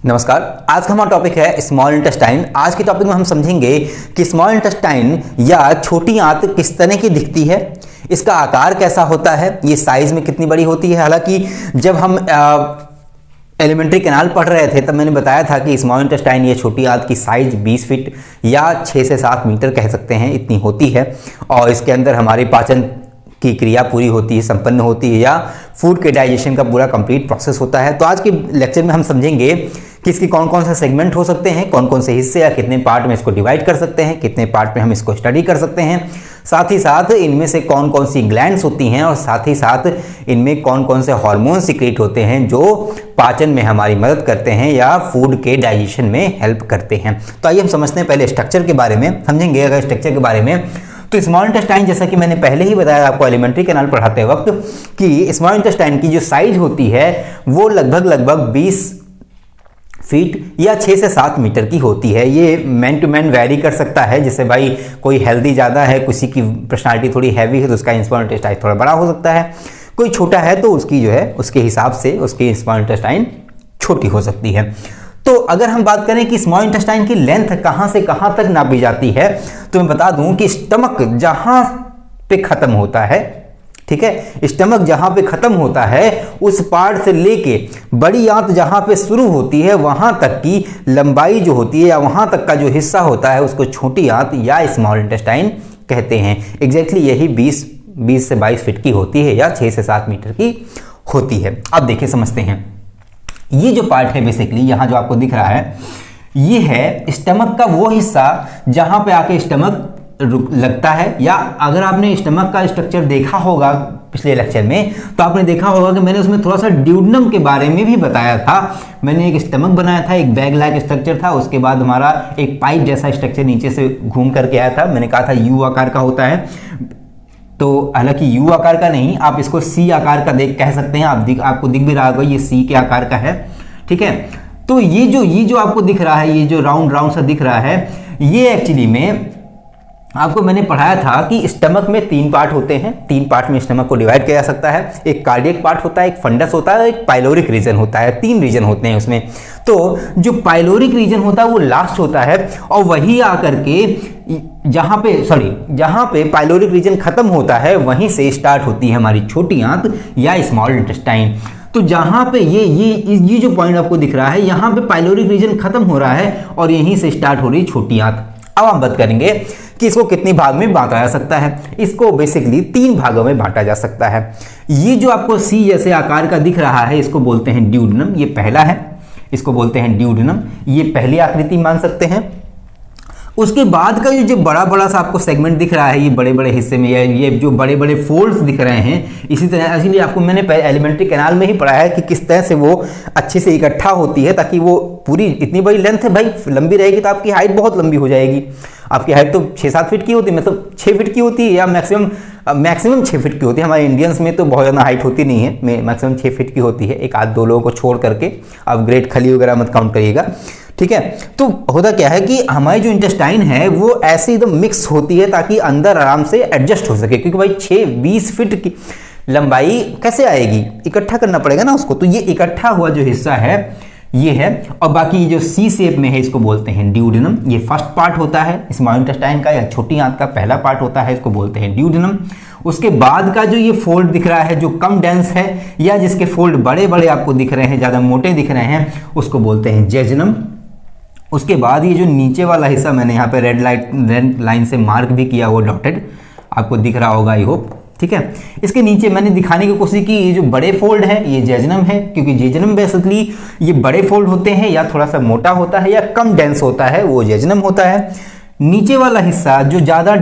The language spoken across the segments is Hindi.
नमस्कार। आज का हमारा टॉपिक है स्मॉल इंटेस्टाइन। आज के टॉपिक में हम समझेंगे कि स्मॉल इंटेस्टाइन या छोटी आंत किस तरह की दिखती है, इसका आकार कैसा होता है, ये साइज में कितनी बड़ी होती है। हालांकि जब हम एलिमेंट्री कैनाल पढ़ रहे थे तब मैंने बताया था कि स्मॉल इंटेस्टाइन या छोटी आंत की साइज 20 फीट या 6 से 7 मीटर कह सकते हैं, इतनी होती है और इसके अंदर हमारी पाचन की क्रिया पूरी होती है, संपन्न होती है या फूड के डाइजेशन का पूरा कंप्लीट प्रोसेस होता है। तो आज के लेक्चर में हम समझेंगे कि इसके कौन कौन से सेगमेंट हो सकते हैं, कौन कौन से हिस्से या कितने पार्ट में इसको डिवाइड कर सकते हैं, कितने पार्ट में हम इसको स्टडी कर सकते हैं, साथ ही साथ इनमें से कौन कौन सी ग्लैंड्स होती हैं और साथ ही साथ इनमें कौन कौन से हार्मोन सीक्रेट होते हैं जो पाचन में हमारी मदद करते हैं या फूड के डाइजेशन में हेल्प करते हैं। तो आइए हम समझते हैं पहले स्ट्रक्चर के बारे में। समझेंगे अगर स्ट्रक्चर के बारे में तो स्मॉल इंटेस्टाइन, जैसा कि मैंने पहले ही बताया आपको एलिमेंट्री कैनाल पढ़ाते वक्त, कि स्मॉल इंटेस्टाइन की जो साइज होती है वो लगभग 20 फीट या 6 से 7 मीटर की होती है। ये मैन टू मैन वैरी कर सकता है, जैसे भाई कोई हेल्दी ज़्यादा है, किसी की पर्सनालिटी थोड़ी हैवी है तो उसका स्मॉल इंटेस्टाइन थोड़ा बड़ा हो सकता है, कोई छोटा है तो उसकी जो है उसके हिसाब से उसकी स्मॉल इंटेस्टाइन छोटी हो सकती है। तो अगर हम बात करें कि स्मॉल इंटेस्टाइन की लेंथ कहां से कहां तक नापी जाती है तो मैं बता दूं कि स्टमक जहां पे खत्म होता है, ठीक है, स्टमक जहां पे खत्म होता है उस पार्ट से लेके बड़ी आंत जहां पे शुरू होती है वहां तक की लंबाई जो होती है या वहां तक का जो हिस्सा होता है उसको छोटी आंत या स्मॉल इंटेस्टाइन कहते हैं। एग्जैक्टली यही 20 से 22 फीट की होती है या 6 से 7 मीटर की होती है। अब देखिए समझते हैं, ये जो पार्ट है बेसिकली यहाँ जो आपको दिख रहा है ये है स्टमक का वो हिस्सा जहां पे आके स्टमक लगता है। या अगर आपने स्टमक का स्ट्रक्चर देखा होगा पिछले लेक्चर में तो आपने देखा होगा कि मैंने उसमें थोड़ा सा ड्यूडनम के बारे में भी बताया था। मैंने एक स्टमक बनाया था, एक बैग लाइक स्ट्रक्चर था, उसके बाद हमारा एक पाइप जैसा स्ट्रक्चर नीचे से घूम करके आया था। मैंने कहा था यू आकार का होता है, तो हालांकि यू आकार का नहीं, आप इसको सी आकार का कह सकते हैं। आपको दिख भी रहा होगा ये सी के आकार का है, ठीक है। तो ये जो आपको दिख रहा है, ये जो राउंड सा दिख रहा है, ये एक्चुअली में आपको मैंने पढ़ाया था कि स्टमक में 3 पार्ट होते हैं। 3 पार्ट में स्टमक को डिवाइड किया जा सकता है। एक कार्डियक पार्ट होता है, एक फंडस होता है, एक पाइलोरिक रीजन होता है। 3 रीजन होते हैं उसमें। तो जो पाइलोरिक रीजन होता है वो लास्ट होता है और वही आकर के जहां पे पाइलोरिक रीजन खत्म होता है वहीं से स्टार्ट होती है हमारी छोटी आंत या स्मॉल इंटेस्टाइन। तो जहां पे ये जो पॉइंट आपको दिख रहा है यहां पे पाइलोरिक रीजन खत्म हो रहा है और यहीं से स्टार्ट हो रही छोटी आंत। अब हम बात करेंगे कि इसको कितने भाग में बांटा जा सकता है। इसको बेसिकली 3 भागों में बांटा जा सकता है। ये जो आपको सी जैसे आकार का दिख रहा है इसको बोलते हैं ड्यूडनम, ये पहला है, इसको बोलते हैं ड्यूडनम, ये पहली आकृति मान सकते हैं। उसके बाद का जो बड़ा सा आपको सेगमेंट दिख रहा है ये बड़े हिस्से में, ये जो बड़े फोल्ड्स दिख रहे हैं, इसी तरह इसीलिए आपको मैंने एलिमेंट्री कैनाल में ही पढ़ा है कि किस तरह से वो अच्छे से इकट्ठा होती है ताकि वो पूरी इतनी बड़ी लेंथ है भाई लंबी रहेगी तो आपकी हाइट बहुत लंबी हो जाएगी। आपकी हाइट तो 6-7 फीट की होती है, मतलब 6 फीट की होती है या मैक्सिमम 6 फीट की होती है। हमारे इंडियंस में तो बहुत ज़्यादा हाइट होती नहीं है, मैक्सिमम 6 फीट की होती है, 1-2 लोगों को छोड़ करके। आप ग्रेट खली वगैरह मत काउंट करिएगा, ठीक है। तो होता क्या है कि हमारी जो इंटेस्टाइन है वो ऐसे एकदम मिक्स होती है ताकि अंदर आराम से एडजस्ट हो सके, क्योंकि भाई 6-20 फीट की लंबाई कैसे आएगी, इकट्ठा करना पड़ेगा ना उसको। तो ये इकट्ठा हुआ जो हिस्सा है ये है, और बाकी जो सी शेप में है इसको बोलते हैं ड्यूडेनम। ये फर्स्ट पार्ट होता है स्मॉल इंटेस्टाइन का या छोटी आंत का पहला पार्ट होता है, इसको बोलते हैं ड्यूडेनम। उसके बाद का जो ये फोल्ड दिख रहा है जो कम डेंस है या जिसके फोल्ड बड़े आपको दिख रहे हैं, ज़्यादा मोटे दिख रहे हैं, उसको बोलते हैं जेजनम। उसके बाद ये जो नीचे वाला हिस्सा मैंने यहाँ पे रेड लाइन से मार्क भी किया, वो डॉटेड आपको दिख रहा होगा आई होप, ठीक है। इसके नीचे मैंने दिखाने की कोशिश की ये जो बड़े फोल्ड है ये जेजनम है, क्योंकि जेजनम बेसिकली ये बड़े फोल्ड होते हैं या थोड़ा सा मोटा होता है या कम डेंस होता है, वो जेजनम होता है। नीचे वाला हिस्सा जो ज़्यादा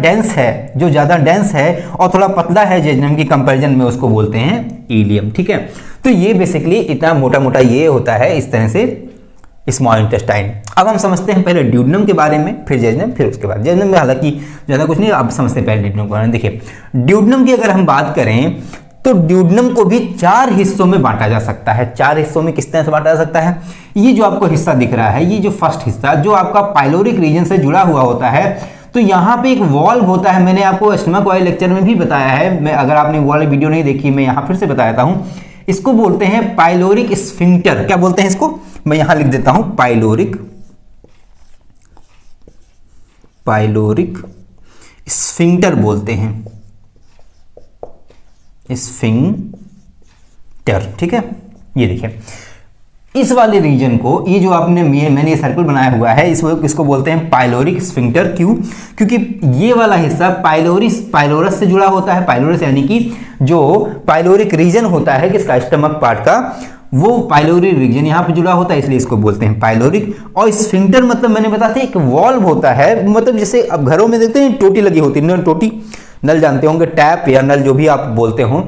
डेंस है और थोड़ा पतला है जेजनम की कंपैरिजन में, उसको बोलते हैं इलियम, ठीक है। तो ये बेसिकली इतना मोटा ये होता है इस तरह से स्मॉल इंटेस्टाइन। अब हम समझते हैं पहले ड्यूडेनम के बारे में, फिर जेजनम, फिर उसके बाद जेजनम में हालांकि ज़्यादा कुछ नहीं, आप समझते हैं पहले ड्यूडेनम के बारे में। देखिए ड्यूडेनम की अगर हम बात करें तो ड्यूडेनम को भी 4 हिस्सों में बांटा जा सकता है। 4 हिस्सों में किस तरह से बांटा जा सकता है, ये जो आपको हिस्सा दिख रहा है, ये जो फर्स्ट हिस्सा जो आपका पाइलोरिक रीजन से जुड़ा हुआ होता है, तो यहाँ पे एक वॉल्व होता है। मैंने आपको स्टमक वाले लेक्चर में भी बताया है, मैं अगर आपने वो वाली वीडियो नहीं देखी मैं यहाँ फिर से बताता हूँ। इसको बोलते हैं पाइलोरिक स्फिंक्टर। क्या बोलते हैं इसको, मैं यहां लिख देता हूं, पाइलोरिक स्फिंक्टर बोलते हैं, स्फिंक्टर। ठीक है, ये देखिए इस वाले रीजन को, ये जो आपने मैंने ये सर्कल बनाया हुआ है, इसको बोलते हैं पाइलोरिक स्फिंक्टर। क्यों? क्योंकि ये वाला हिस्सा पाइलोरस से जुड़ा होता है। पाइलोरस यानी कि जो पाइलोरिक रीजन होता है किसका, स्टमक पार्ट का, वो पाइलोरिक रीजन यहाँ पे जुड़ा होता है, इसलिए इसको बोलते हैं पाइलोरिक। और स्फिंक्टर मतलब मैंने बताया था एक वॉल्व होता है, मतलब जैसे अब घरों में देखते हैं टोटी लगी होती है, टोटी, नल जानते होंगे, टैप या नल जो भी आप बोलते हो,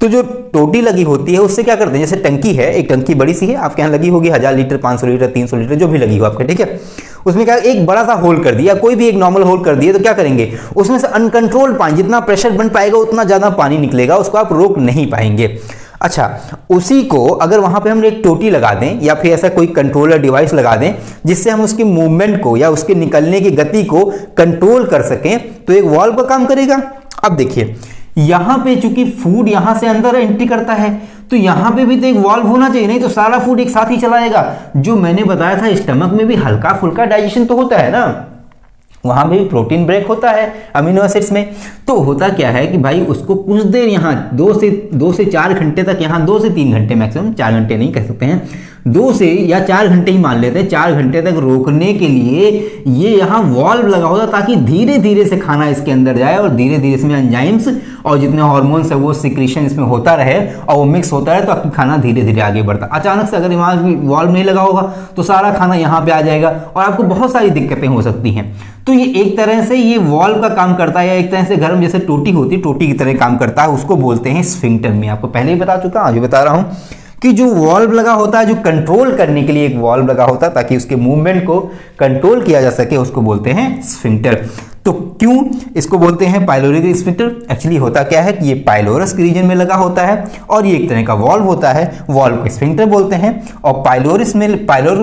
तो जो टोटी लगी होती है उससे क्या करते हैं, जैसे टंकी है, एक टंकी बड़ी सी है आपके यहाँ लगी होगी, 1000 लीटर, 500 लीटर, 300 लीटर जो भी लगी हो आपके, ठीक है, उसमें क्या एक बड़ा सा होल कर दिया, कोई भी एक नॉर्मल होल कर दिया, तो क्या करेंगे, उसमें से अनकंट्रोल्ड पानी, जितना प्रेशर बन पाएगा उतना ज्यादा पानी निकलेगा, उसको आप रोक नहीं पाएंगे। अच्छा, उसी को अगर वहां पे हम एक टोटी लगा दें या फिर ऐसा कोई कंट्रोलर डिवाइस लगा दें जिससे हम उसकी मूवमेंट को या उसके निकलने की गति को कंट्रोल कर सकें, तो एक वॉल्व का काम करेगा। अब देखिए यहां पे चूंकि फूड यहां से अंदर एंट्री करता है, तो यहां पे भी तो एक वॉल्व होना चाहिए, नहीं तो सारा फूड एक साथ ही चला जाएगा। जो मैंने बताया था स्टमक में भी हल्का फुल्का डाइजेशन तो होता है ना, वहां भी प्रोटीन ब्रेक होता है अमीनो एसिड्स में। तो होता क्या है कि भाई उसको कुछ देर यहाँ 2 से 4 घंटे तक, यहाँ 2 से 3 घंटे मैक्सिमम, 4 घंटे नहीं कह सकते हैं, 2 से या 4 घंटे ही मान लेते हैं, 4 घंटे तक रोकने के लिए ये यहाँ वॉल्व लगा होता ताकि धीरे धीरे से खाना इसके अंदर जाए और धीरे धीरे इसमें एंजाइम्स और जितने हार्मोन्स है वो सिक्रीशन इसमें होता रहे और वो मिक्स होता रहे, तो आपकी खाना धीरे धीरे आगे बढ़ता। अचानक से अगर वहाँ वॉल्व नहीं लगा होगा तो सारा खाना यहाँ पे आ जाएगा और आपको बहुत सारी दिक्कतें हो सकती हैं। तो ये एक तरह से ये वॉल्व का काम करता है, या एक तरह से घर में जैसे टोटी होती है, टोटी की तरह काम करता है, उसको बोलते हैं स्फिंक्टर। में आपको पहले ही बता चुका, आज भी बता रहा हूँ कि जो वॉल्व लगा होता है, जो कंट्रोल करने के लिए एक वॉल्व लगा होता है ताकि उसके मूवमेंट को कंट्रोल किया जा सके, उसको बोलते हैं स्फिंक्टर। तो क्यों इसको बोलते हैं पाइलोरिक स्फिंक्टर? एक्चुअली होता क्या है कि ये पाइलोरस के रीजन में लगा होता है और ये एक तरह का वॉल्व होता है, वॉल्व को स्फिंक्टर बोलते हैं, और पाइलोरिक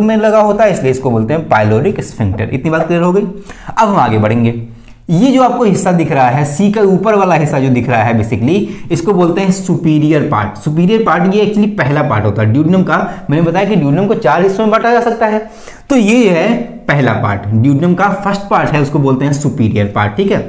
में लगा होता है, इसलिए इसको बोलते हैं पाइलोरिक स्फिंक्टर। इतनी बात क्लियर हो गई। अब हम आगे बढ़ेंगे। ये जो आपको हिस्सा दिख रहा है, सी का ऊपर वाला हिस्सा जो दिख रहा है, बेसिकली इसको बोलते हैं सुपीरियर पार्ट। सुपीरियर पार्ट ये एक्चुअली पहला पार्ट होता है ड्यूडेनम का। मैंने बताया कि ड्यूडेनम को 4 हिस्सों में बांटा जा सकता है, तो ये है पहला पार्ट, ड्यूडेनम का फर्स्ट पार्ट है, उसको बोलते हैं सुपीरियर पार्ट। ठीक है,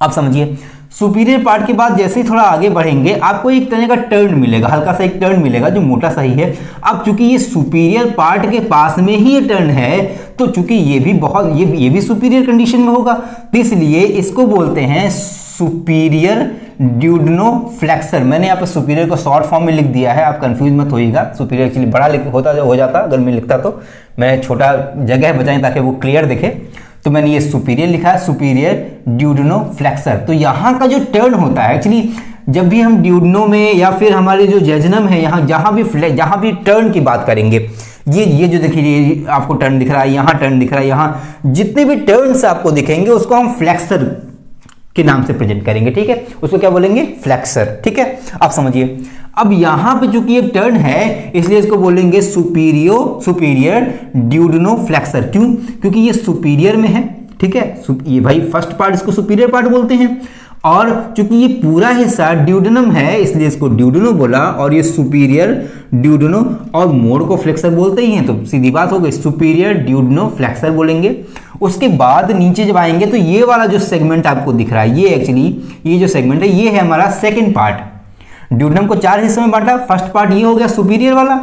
अब समझिए सुपीरियर पार्ट के बाद जैसे ही थोड़ा आगे बढ़ेंगे आपको एक तरह का टर्न मिलेगा, हल्का सा एक टर्न मिलेगा जो मोटा सा ही है। अब चूंकि ये सुपीरियर पार्ट के पास में ही ये टर्न है, तो चूंकि ये भी बहुत ये भी सुपीरियर कंडीशन में होगा, तो इसलिए इसको बोलते हैं सुपीरियर ड्यूडेनोफ्लेक्सर। मैंने यहाँ पे सुपीरियर को शॉर्ट फॉर्म में लिख दिया है, आप कंफ्यूज मत होइएगा। सुपीरियर एक्चुअली बड़ा होता हो जाता अगर मैं लिखता, तो मैं छोटा जगह बचाएं ताकि वो क्लियर दिखे, तो मैंने ये सुपीरियर लिखा है, सुपीरियर ड्यूडेनोफ्लेक्सर। तो यहाँ का जो टर्न होता है, एक्चुअली जब भी हम ड्यूडेनो में या फिर हमारे जो जेजनम है, यहाँ जहाँ भी टर्न की बात करेंगे, ये जो देखिए आपको टर्न दिख रहा है, यहाँ टर्न दिख रहा है, यहाँ जितने भी टर्न्स आपको दिखेंगे उसको हम फ्लेक्सर के नाम से प्रेजेंट करेंगे। ठीक है, उसको क्या बोलेंगे, फ्लेक्सर। ठीक है, आप समझिए। अब यहां पे चूंकि एक टर्न है इसलिए इसको बोलेंगे सुपीरियर ड्यूडेनोफ्लेक्सर। क्यों? क्योंकि ये सुपीरियर में है। ठीक है, ये भाई फर्स्ट पार्ट, इसको सुपीरियर पार्ट बोलते हैं, और चूंकि ये पूरा हिस्सा ड्यूडेनम है इसलिए इसको ड्यूडेनो बोला, और ये सुपीरियर ड्यूडेनो और मोड को फ्लेक्सर बोलते ही हैं, तो सीधी बात हो गई, सुपीरियर ड्यूडेनोफ्लेक्सर बोलेंगे। उसके बाद नीचे जब आएंगे तो ये वाला जो सेगमेंट आपको दिख रहा है, ये एक्चुअली ये जो सेगमेंट है ये है हमारा सेकेंड पार्ट। ड्यूडेनम को 4 हिस्सों में बांटा, फर्स्ट पार्ट ये हो गया सुपीरियर वाला,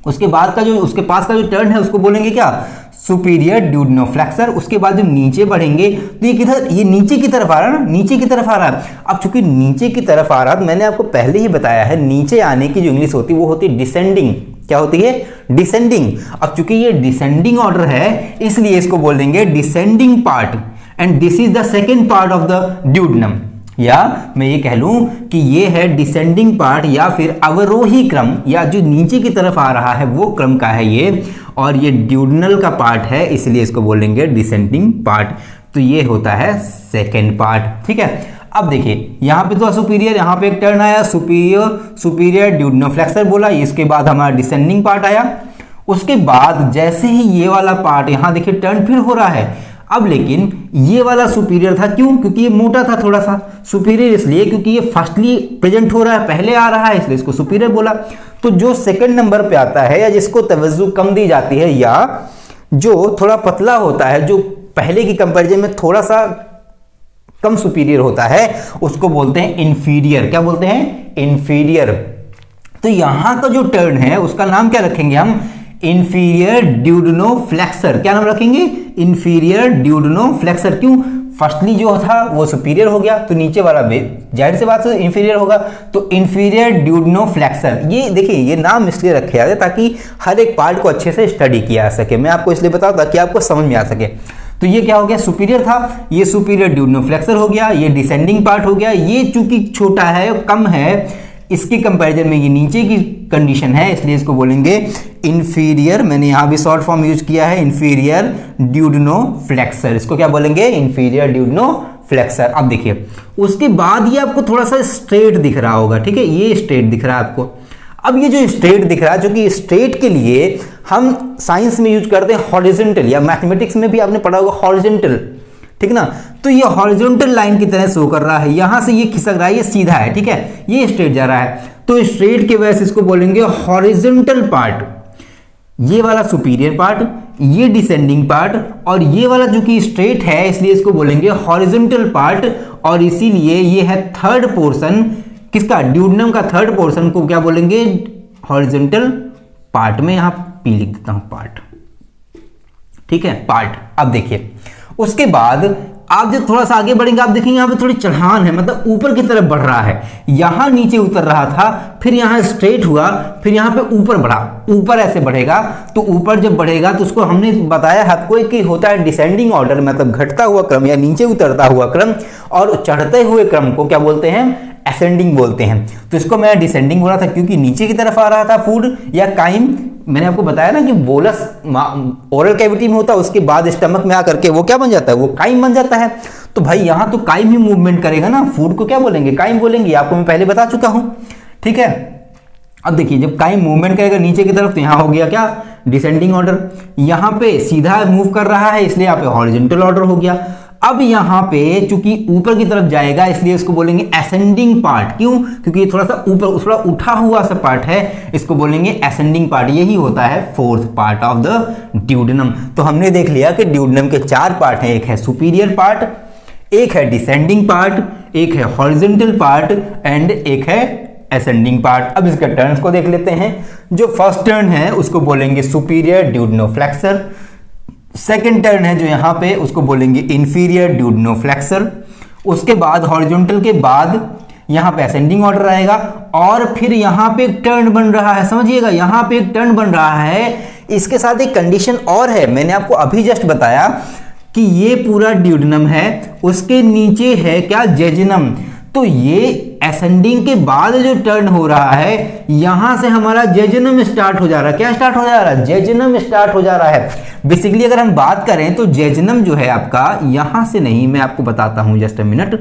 उसके बाद का जो उसके पास का जो टर्न है उसको बोलेंगे क्या, सुपीरियर ड्यूडेनोफ्लेक्सर। उसके बाद जब नीचे बढ़ेंगे तो ये किधर, ये नीचे की तरफ आ रहा है ना, नीचे की तरफ आ रहा है। अब चूंकि नीचे की तरफ आ रहा है, मैंने आपको पहले ही बताया है नीचे आने की जो इंग्लिश होती है वो होती है डिसेंडिंग। क्या होती है, डिसेंडिंग। अब चूंकि ये डिसेंडिंग ऑर्डर है इसलिए इसको बोल देंगे descending part, and this is the second part of the duodenum. या मैं ये कह लूं कि ये है डिसेंडिंग पार्ट या फिर अवरोही क्रम, या जो नीचे की तरफ आ रहा है वो क्रम का है ये, और ये ड्यूडेनल का पार्ट है इसलिए इसको बोलेंगे डिसेंडिंग पार्ट। तो ये होता है सेकेंड पार्ट। ठीक है, अब देखिए यहाँ पे तो सुपीरियर, यहाँ पे एक टर्न आया, सुपीरियर ड्यूडेनोफ्लेक्सर बोला, इसके बाद हमारा डिसेंडिंग पार्ट आया। उसके बाद जैसे ही ये वाला पार्ट यहाँ देखिए टर्न फिर हो रहा है, अब लेकिन ये वाला सुपीरियर था, क्यों? क्योंकि ये मोटा था थोड़ा सा। सुपीरियर इसलिए क्योंकि ये फर्स्टली प्रेजेंट हो रहा है, पहले आ रहा है, इसलिए इसको सुपीरियर बोला। तो जो सेकंड नंबर पे आता है या जिसको तवज्जो कम दी जाती है या जो थोड़ा पतला होता है, जो पहले की कंपैरिजन में थोड़ा सा कम सुपीरियर होता है, उसको बोलते हैं इंफीरियर। क्या बोलते हैं? इंफीरियर। तो यहां का जो टर्न है उसका नाम क्या रखेंगे हम? इंफीरियर ड्यूडेनोफ्लेक्सर। क्या नाम रखेंगे? इंफीरियर ड्यूडेनोफ्लेक्सर। क्यों? फर्स्टली जो था वो सुपीरियर हो गया, तो नीचे वाला जाहिर सी बात है इंफीरियर होगा, तो इंफीरियर ड्यूडेनोफ्लेक्सर। ये देखिए, ये नाम इसलिए रखे जाते ताकि हर एक पार्ट को अच्छे से स्टडी किया जा सके। मैं आपको इसलिए बताऊं ताकि आपको समझ में आ सके। तो ये क्या हो गया? सुपीरियर था, ये सुपीरियर ड्यूडेनोफ्लेक्सर हो गया, ये डिसेंडिंग पार्ट हो गया। ये चूंकि छोटा है, कम है, इसके कंपैरिजन में ये नीचे की कंडीशन है, इसलिए इसको बोलेंगे इंफीरियर। मैंने यहां भी शॉर्ट फॉर्म यूज किया है, इंफीरियर ड्यूडेनोफ्लेक्सर। इसको क्या बोलेंगे? इंफीरियर ड्यूडेनोफ्लेक्सर। अब देखिए, उसके बाद ये आपको थोड़ा सा स्ट्रेट दिख रहा होगा, ठीक है, ये स्ट्रेट दिख रहा है आपको। अब ये जो स्ट्रेट दिख रहा है, जो कि स्ट्रेट के लिए हम साइंस में यूज करते हैं हॉरिजॉन्टल, या मैथमेटिक्स में भी आपने पढ़ा होगा हॉरिजॉन्टल, ठीक ना। तो ये हॉरिजॉन्टल लाइन की तरह शो कर रहा है, यहां से ये खिसक रहा है, ये सीधा है, ठीक है, ये स्ट्रेट जा रहा है। तो स्ट्रेट के वजह से इसको बोलेंगे हॉरिजॉन्टल पार्ट। ये वाला सुपीरियर पार्ट, ये डिसेंडिंग पार्ट, और ये वाला जो कि स्ट्रेट है, इसलिए इसको बोलेंगे हॉरिजॉन्टल पार्ट। और इसीलिए ये है थर्ड पोर्शन किसका? ड्यूडेनम का थर्ड पोर्शन को क्या बोलेंगे? Horizontal part. में यहां पी लिख देता हूं, पार्ट, ठीक है, पार्ट। अब देखिए, उसके बाद आप जब थोड़ा सा आगे बढ़ेंगे, आप देखेंगे यहां पे थोड़ी चढ़ान है, मतलब ऊपर की तरफ बढ़ रहा है। यहां नीचे उतर रहा था, फिर यहां स्ट्रेट हुआ, फिर यहां पे ऊपर बढ़ा, ऊपर ऐसे बढ़ेगा। तो ऊपर जब बढ़ेगा तो उसको हमने बताया आपको कि होता है डिसेंडिंग ऑर्डर, मतलब घटता हुआ क्रम या नीचे उतरता हुआ क्रम, और चढ़ते हुए क्रम को क्या बोलते हैं? असेंडिंग बोलते हैं। तो इसको मैं डिसेंडिंग बोला था क्योंकि नीचे की तरफ आ रहा था फूड या काइम। मैंने आपको बताया ना कि बोलस ओरल कैविटी में होता है, उसके बाद स्टमक में आकर के वो क्या बन जाता है? वो काइम बन जाता है। तो भाई यहां तो काइम ही मूवमेंट करेगा ना, फूड को क्या बोलेंगे? काइम बोलेंगे, आपको मैं पहले बता चुका हूं, ठीक है। अब देखिए, जब काइम मूवमेंट करेगा नीचे की तरफ, तो यहां हो गया क्या? Descending order. यहां पे सीधा मूव कर रहा है, इसलिए यहां पे हॉरिजॉन्टल ऑर्डर हो गया। अब यहां पे चूंकि ऊपर की तरफ जाएगा, इसलिए इसको बोलेंगे असेंडिंग पार्ट। क्यों? क्योंकि ये थोड़ा सा ऊपर, थोड़ा उठा हुआ सा पार्ट है, इसको बोलेंगे असेंडिंग पार्ट। यही होता है fourth part of the duodenum. तो हमने देख लिया कि ड्यूडेनम के 4 पार्ट हैं, एक है सुपीरियर पार्ट, एक है डिसेंडिंग पार्ट, एक है हॉरिजॉन्टल पार्ट, एंड एक है असेंडिंग पार्ट। अब इसके टर्न्स को देख लेते हैं। जो फर्स्ट टर्न है उसको बोलेंगे सुपीरियर ड्यूडेनोफ्लेक्सर। सेकेंड टर्न है जो यहां पे, उसको बोलेंगे इंफीरियर ड्यूडेनोफ्लेक्सर। उसके बाद हॉरिजॉन्टल के बाद यहां पे असेंडिंग ऑर्डर आएगा, और फिर यहां पे एक टर्न बन रहा है, समझिएगा, यहां पे एक टर्न बन रहा है। इसके साथ एक कंडीशन और है, मैंने आपको अभी जस्ट बताया कि ये पूरा ड्यूडेनम है, उसके नीचे है क्या? जेजुनम। तो ये असेंडिंग के बाद जो टर्न हो रहा है, यहां से हमारा जेजुनम स्टार्ट हो जा रहा है। क्या स्टार्ट हो जा रहा है? जेजुनम स्टार्ट हो जा रहा है। बेसिकली अगर हम बात करें तो जेजुनम जो है आपका, यहां से नहीं, मैं आपको बताता हूं, जस्ट अ मिनट।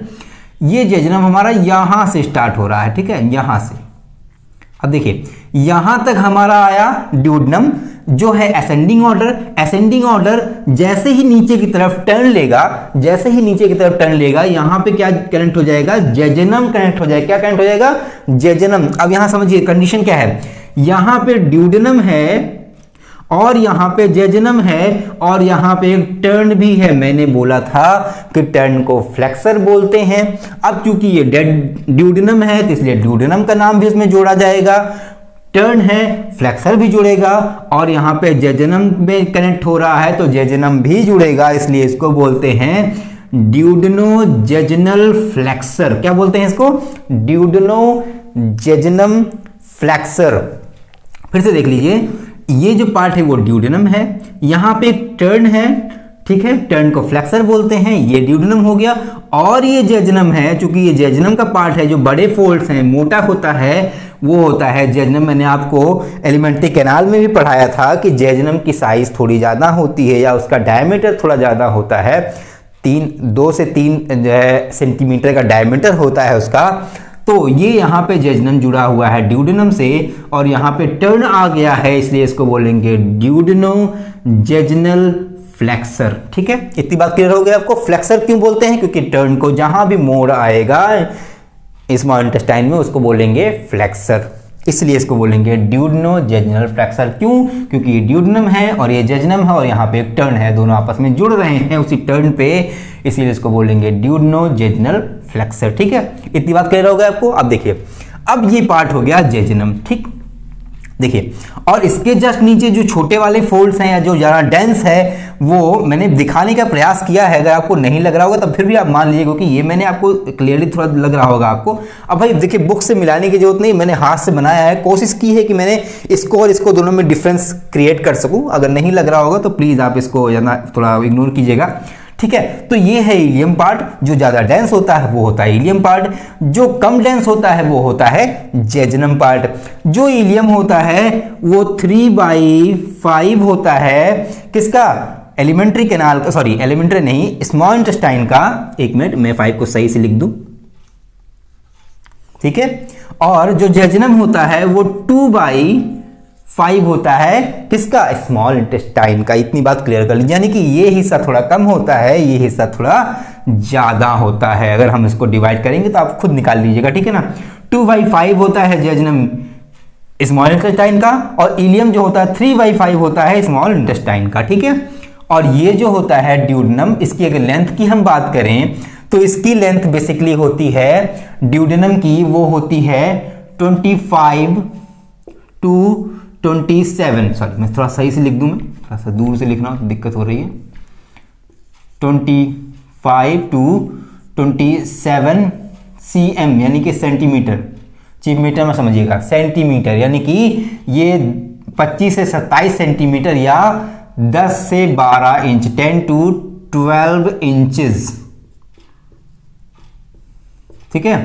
ये जेजुनम हमारा यहां से स्टार्ट हो रहा है, ठीक है, यहां से। अब देखिए, यहां तक हमारा आया ड्यूडेनम, जो है असेंडिंग ऑर्डर। असेंडिंग ऑर्डर जैसे ही नीचे की तरफ टर्न लेगा, जैसे ही नीचे की तरफ टर्न लेगा, यहां पे क्या कनेक्ट हो जाएगा? जेजुनम कनेक्ट हो जाएगा। क्या कनेक्ट हो जाएगा? जेजुनम। अब यहां समझिए कंडीशन क्या है, यहां पे ड्यूडेनम है और यहां पे जेजुनम है और यहां पे एक टर्न भी है। मैंने बोला था कि टर्न को फ्लेक्सर बोलते हैं। अब क्योंकि ये डेड ड्यूडेनम है तो इसलिए ड्यूडेनम का नाम भी इसमें जोड़ा जाएगा, टर्न है फ्लेक्सर भी जुड़ेगा, और यहां पे जेजुनम में कनेक्ट हो रहा है तो जेजुनम भी जुड़ेगा, इसलिए इसको बोलते हैं ड्यूडेनोजेजुनल फ्लेक्सर। क्या बोलते हैं इसको? ड्यूडेनोजेजुनम फ्लेक्सर। फिर से देख लीजिए, ये जो पार्ट है वो ड्यूडेनम है, यहां पे एक टर्न है, ठीक है, टर्न को फ्लेक्सर बोलते हैं, ये ड्यूडेनम हो गया। और ये जेजुनम है, चूंकि ये जेजुनम का पार्ट है, जो बड़े फोल्ड्स हैं, मोटा होता है, वो होता है जेजुनम। मैंने आपको एलिमेंट्री कैनाल में भी पढ़ाया था कि जेजुनम की साइज थोड़ी ज़्यादा होती है या उसका डायमीटर थोड़ा ज़्यादा होता है, 2 से 3 सेंटीमीटर का डायमीटर होता है उसका। तो ये यहाँ पे जेजुनम जुड़ा हुआ है ड्यूडेनम से, और यहाँ पे टर्न आ गया है, इसलिए इसको बोलेंगे ड्यूडेनोजेजुनल फ्लेक्सर। ठीक है, इतनी बात क्लियर हो गई आपको। फ्लेक्सर क्यों बोलते हैं? क्योंकि टर्न को जहां भी मोड़ आएगा स्मॉल इंटेस्टाइन में उसको बोलेंगे फ्लेक्सर, इसलिए इसको बोलेंगे ड्यूडेनोजेजनल फ्लेक्सर। क्यों? क्योंकि ये ड्यूडेनम है और ये जेजनम है और यहाँ पे एक टर्न है, दोनों आपस में जुड़ रहे हैं उसी टर्न पे, इसीलिए इसको बोलेंगे ड्यूडेनोजेजनल फ्लेक्सर। ठीक है, इतनी बात क्लियर हो गया आपको। अब देखिए, अब ये पार्ट हो गया जेजनम। ठीक, देखिए, और इसके जस्ट नीचे जो छोटे वाले फोल्ड्स हैं या जो ज़्यादा डेंस है वो मैंने दिखाने का प्रयास किया है। अगर आपको नहीं लग रहा होगा तब फिर भी आप मान लीजिए, क्योंकि ये मैंने आपको क्लियरली थोड़ा लग रहा होगा आपको। अब भाई देखिए, बुक से मिलाने की जरूरत नहीं, मैंने हाथ से बनाया है, कोशिश की है कि मैंने इसको और इसको दोनों में डिफरेंस क्रिएट कर सकूं। अगर नहीं लग रहा होगा तो प्लीज़ आप इसको थोड़ा इग्नोर कीजिएगा। ठीक है, तो ये है हीलियम पार्ट, जो ज्यादा डेंस होता है वो होता है हीलियम पार्ट, जो कम डेंस होता है वो होता है जेजनम पार्ट। जो हीलियम होता है वो 3/5 होता है किसका? एलिमेंट्री कैनाल का, सॉरी एलिमेंट्री नहीं, स्मॉल इंटेस्टाइन का। एक मिनट, मैं 5 को सही से लिख दूं। ठीक है, और जो जेजनम होता है वो 2/5 होता है किसका? स्मॉल इंटेस्टाइन का। इतनी बात क्लियर कर लीजिए, यानी कि ये हिस्सा थोड़ा कम होता है, ये हिस्सा थोड़ा ज्यादा होता है। अगर हम इसको डिवाइड करेंगे तो आप खुद निकाल लीजिएगा। ठीक है ना, 2/5 होता है जेजनम स्मॉल इंटेस्टाइन का, और हीलियम जो होता है 3/5 होता है स्मॉल इंटेस्टाइन का। ठीक है, और ये जो होता है ड्यूडेनम, इसकी अगर लेंथ की हम बात करें तो इसकी लेंथ बेसिकली होती है ड्यूडेनम की, वो होती है 25 to 27, सॉरी मैं थोड़ा सही से लिख दूं, मैं थोड़ा सा दूर से लिखना तो दिक्कत हो रही है। 25 to 27 cm यानी कि सेंटीमीटर, चीप मीटर में समझिएगा, सेंटीमीटर, यानी कि ये 25 से 27 सेंटीमीटर या 10 से 12 इंच, 10 to 12 इंचेस। ठीक है,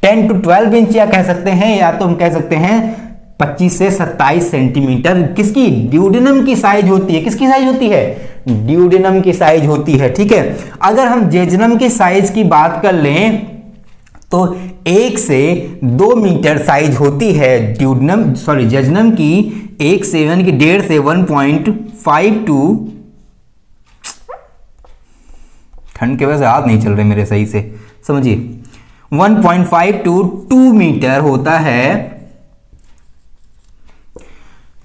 10 to 12 इंच या कह सकते हैं, या तो हम कह सकते हैं 25 से 27 सेंटीमीटर किसकी? ड्यूडेनम की साइज होती है। किसकी साइज होती है? ड्यूडेनम की साइज होती है। ठीक है, अगर हम जेजनम की साइज की बात कर लें तो 1 से 2 मीटर साइज होती है ड्यूडेनम, सॉरी जेजनम की 1 से, यानी कि 1.5 से 1.5 टू, ठंड के वजह से हाथ नहीं चल रहे मेरे सही से, समझिए, 1.5 to 2 मीटर होता है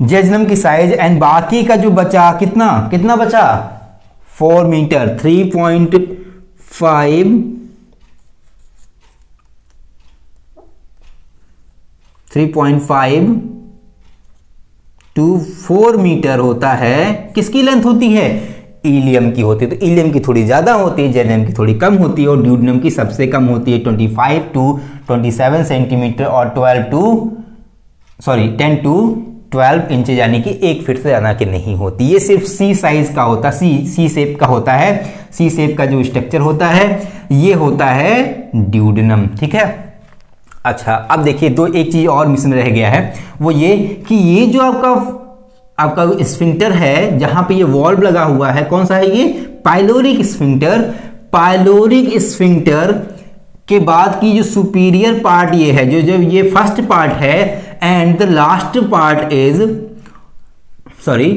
जेजनम की साइज। एंड बाकी का जो बचा, कितना बचा? 4 मीटर, 3.5 to 4 मीटर होता है। किसकी लेंथ होती है? हीलियम की होती है। तो हीलियम की थोड़ी ज्यादा होती है, जेजनम की थोड़ी कम होती है, और ड्यूडेनम की सबसे कम होती है 25 to 27 सेंटीमीटर और 10 to 12 इंच, यानी कि 1 फीट से ज्यादा की नहीं होती। ये सिर्फ सी साइज का होता है, सी शेप का होता है। सी शेप का जो स्ट्रक्चर होता है ये होता है ड्यूडेनम। ठीक है, अच्छा अब देखिए, एक चीज और मिसिंग रह गया है, वो ये कि ये जो आपका स्फिंक्टर है, जहां पे ये वॉल्व लगा हुआ है, कौन सा है ये? Pyloric sphincter. पाइलोरिक स्फिंक्टर के बाद की जो सुपीरियर पार्ट ये है, जो ये फर्स्ट पार्ट है, and the last part is, sorry,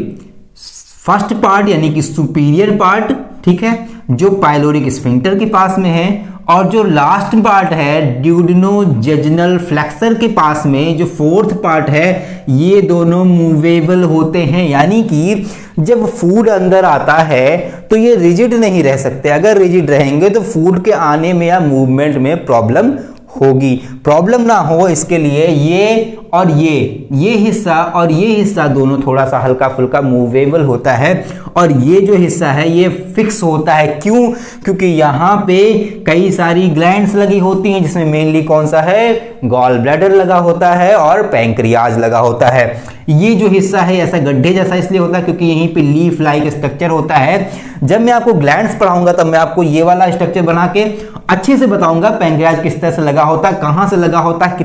first part यानी कि सुपीरियर पार्ट, ठीक है, जो पाइलोरिक स्फिंक्टर के पास में है, और जो लास्ट पार्ट है ड्यूडेनोजेजनल फ्लेक्सर के पास में, जो फोर्थ पार्ट है, ये दोनों मूवेबल होते हैं। यानी कि जब फूड अंदर आता है तो ये रिजिड नहीं रह सकते। अगर रिजिड रहेंगे तो फूड के आने में या मूवमेंट में प्रॉब्लम होगी। प्रॉब्लम ना हो इसके लिए ये और ये हिस्सा और ये हिस्सा दोनों थोड़ा सा हल्का फुल्का मूवेबल होता है, और ये जो हिस्सा है ये फिक्स होता है। क्यों? क्योंकि यहाँ पे कई सारी ग्लैंड्स लगी होती हैं, जिसमें मेनली कौन सा है? गॉल ब्लैडर लगा होता है और पैंक्रियाज लगा होता है। ये जो हिस्सा है ऐसा गड्ढे जैसा इसलिए होता है क्योंकि यहीं पे लीफ लाइक स्ट्रक्चर होता है। जब मैं आपको ग्लैंड्स पढ़ाऊंगा तब मैं आपको ये वाला स्ट्रक्चर बना के अच्छे से बताऊंगा पैंक्रियाज किस तरह से लगा होता है, कहाँ से लगा होता है,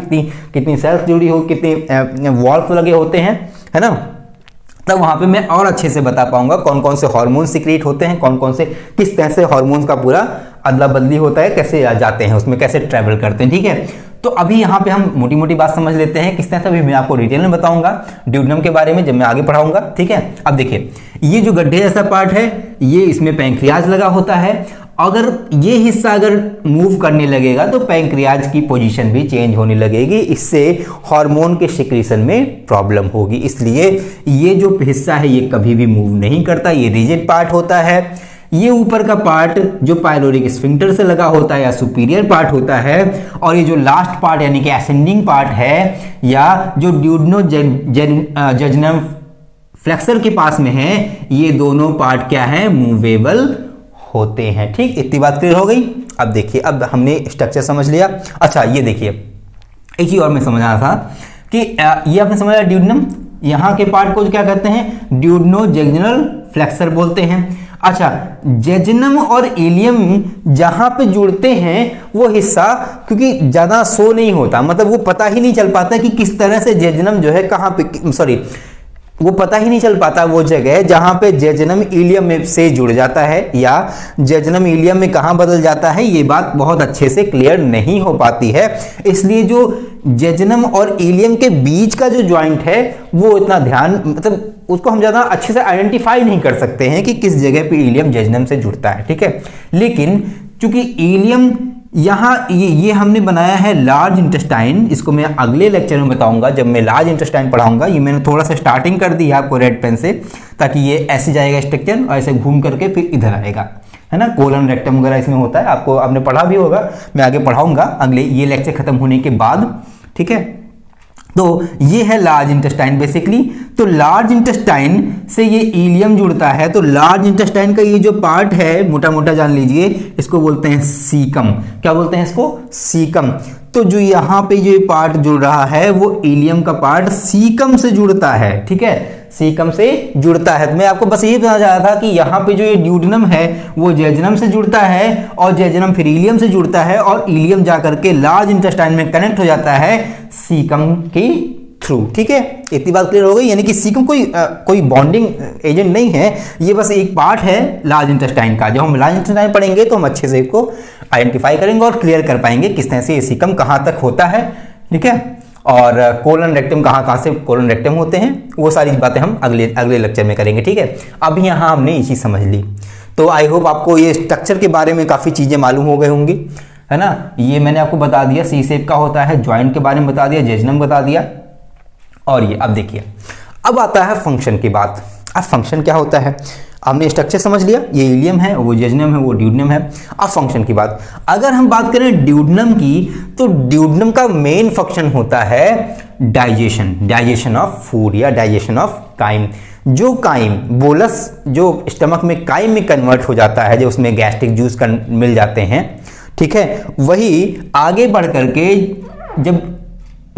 कितनी सेल्स जुड़ी हो, कितने वॉल्व लगे होते हैं, है ना। तब वहां पे मैं और अच्छे से बता पाऊंगा कौन कौन से हार्मोन सिक्रीट होते हैं, कौन कौन से किस तरह से हार्मोन्स का पूरा अदला बदली होता है, कैसे जाते हैं उसमें, कैसे ट्रैवल करते हैं। ठीक है, तो अभी यहाँ पे हम मोटी मोटी बात समझ लेते हैं किस तरह से, अभी मैं आपको डिटेल में बताऊंगा ड्यूडेनम के बारे में जब मैं आगे पढ़ाऊंगा, ठीक है। अब देखिए ये जो गड्ढे जैसा पार्ट है, ये इसमें पैंक्रियाज लगा होता है। अगर ये हिस्सा अगर मूव करने लगेगा तो पैंक्रियाज की पोजीशन भी चेंज होने लगेगी, इससे हार्मोन के सिक्रीशन में प्रॉब्लम होगी। इसलिए ये जो हिस्सा है ये कभी भी मूव नहीं करता, ये रिजिड पार्ट होता है। ये ऊपर का पार्ट जो पाइलोरिक स्फिंक्टर से लगा होता है या सुपीरियर पार्ट होता है, और ये जो लास्ट पार्ट यानी कि असेंडिंग पार्ट है या जो ड्यूडेनोजेजुनम फ्लेक्सर के पास में है, ये दोनों पार्ट क्या है, मूवेबल होते हैं। ठीक, इतनी बात क्लियर हो गई। अब देखिए, अब हमने स्ट्रक्चर समझ लिया। अच्छा ये देखिए, एक ही और मैं समझ रहा था कि ये आपने समझा ड्यूडेनम, यहाँ के पार्ट को क्या कहते हैं, ड्यूडेनोजेजुनल फ्लेक्सर बोलते हैं। अच्छा, जेजुनम और इलियम जहां पे जुड़ते हैं वो हिस्सा क्योंकि ज्यादा शो नहीं होता, मतलब वो पता ही नहीं चल पाता कि किस तरह से जेजुनम जो है कहां पे, सॉरी वो पता ही नहीं चल पाता वो जगह जहां पे जेजुनम इलियम में से जुड़ जाता है या जेजुनम इलियम में कहां बदल जाता है, ये बात बहुत अच्छे से क्लियर नहीं हो पाती है। इसलिए जो जेजुनम और इलियम के बीच का जो जॉइंट है वो इतना ध्यान, मतलब उसको हम ज़्यादा अच्छे से आइडेंटिफाई नहीं कर सकते हैं कि किस जगह पे इलियम जेजुनम से जुड़ता है, ठीक है। लेकिन चूंकि इलियम यहाँ ये हमने बनाया है लार्ज इंटेस्टाइन, इसको मैं अगले लेक्चर में बताऊंगा जब मैं लार्ज इंटेस्टाइन पढ़ाऊंगा। ये मैंने थोड़ा सा स्टार्टिंग कर दी है आपको रेड पेन से, ताकि ये ऐसे जाएगा स्ट्रक्चर और ऐसे घूम करके फिर इधर आएगा, है ना। कोलन रेक्टम वगैरह इसमें होता है, आपको आपने पढ़ा भी होगा, मैं आगे पढ़ाऊंगा अगले ये लेक्चर खत्म होने के बाद, ठीक है। तो ये है लार्ज इंटेस्टाइन बेसिकली। तो लार्ज इंटेस्टाइन से ये इलियम जुड़ता है, तो लार्ज इंटेस्टाइन का ये जो पार्ट है मोटा मोटा जान लीजिए, इसको बोलते हैं सीकम। क्या बोलते हैं इसको, सीकम। तो जो यहाँ पे जो पार्ट जुड़ रहा है वो इलियम का पार्ट सीकम से जुड़ता है, ठीक है, सीकम से जुड़ता है। तो मैं आपको बस ये बताना चाह रहा था कि यहाँ पे जो ये ड्यूडेनम है वो जेजुनम से जुड़ता है और जेजुनम फिर इलियम से जुड़ता है और इलियम जाकर के लार्ज इंटेस्टाइन में कनेक्ट हो जाता है सीकम के थ्रू, ठीक है। इतनी बात क्लियर हो गई। यानी कि सीकम कोई बॉन्डिंग एजेंट नहीं है, ये बस एक पार्ट है लार्ज इंटेस्टाइन का। जब हम लार्ज इंटेस्टाइन पढ़ेंगे तो हम अच्छे से इसको आइडेंटिफाई करेंगे और क्लियर कर पाएंगे किस तरह से ये सीकम कहाँ तक होता है, ठीक है। और कोलन रेक्टम कहाँ से कोलन रेक्टम होते हैं, वो सारी बातें हम अगले लेक्चर में करेंगे, ठीक है। अभी यहाँ हमने ये चीज़ समझ ली, तो आई होप आपको ये स्ट्रक्चर के बारे में काफ़ी चीज़ें मालूम हो गई होंगी, है ना। ये मैंने आपको बता दिया सी शेप का होता है, जॉइंट के बारे में बता दिया, जेजुनम बता दिया। और ये अब देखिए, अब आता है फंक्शन की बात। अब फंक्शन क्या होता है, हमने स्ट्रक्चर समझ लिया, ये इलियम है, वो जेजुनम है, वो ड्यूडेनम है। अब फंक्शन की बात, अगर हम बात करें ड्यूडेनम की, तो ड्यूडेनम का मेन फंक्शन होता है डाइजेशन, डाइजेशन ऑफ फूड या डाइजेशन ऑफ काइम। जो काइम बोलस जो स्टमक में काइम में कन्वर्ट हो जाता है, जो उसमें गैस्ट्रिक जूस मिल जाते हैं, ठीक है, वही आगे बढ़ करके जब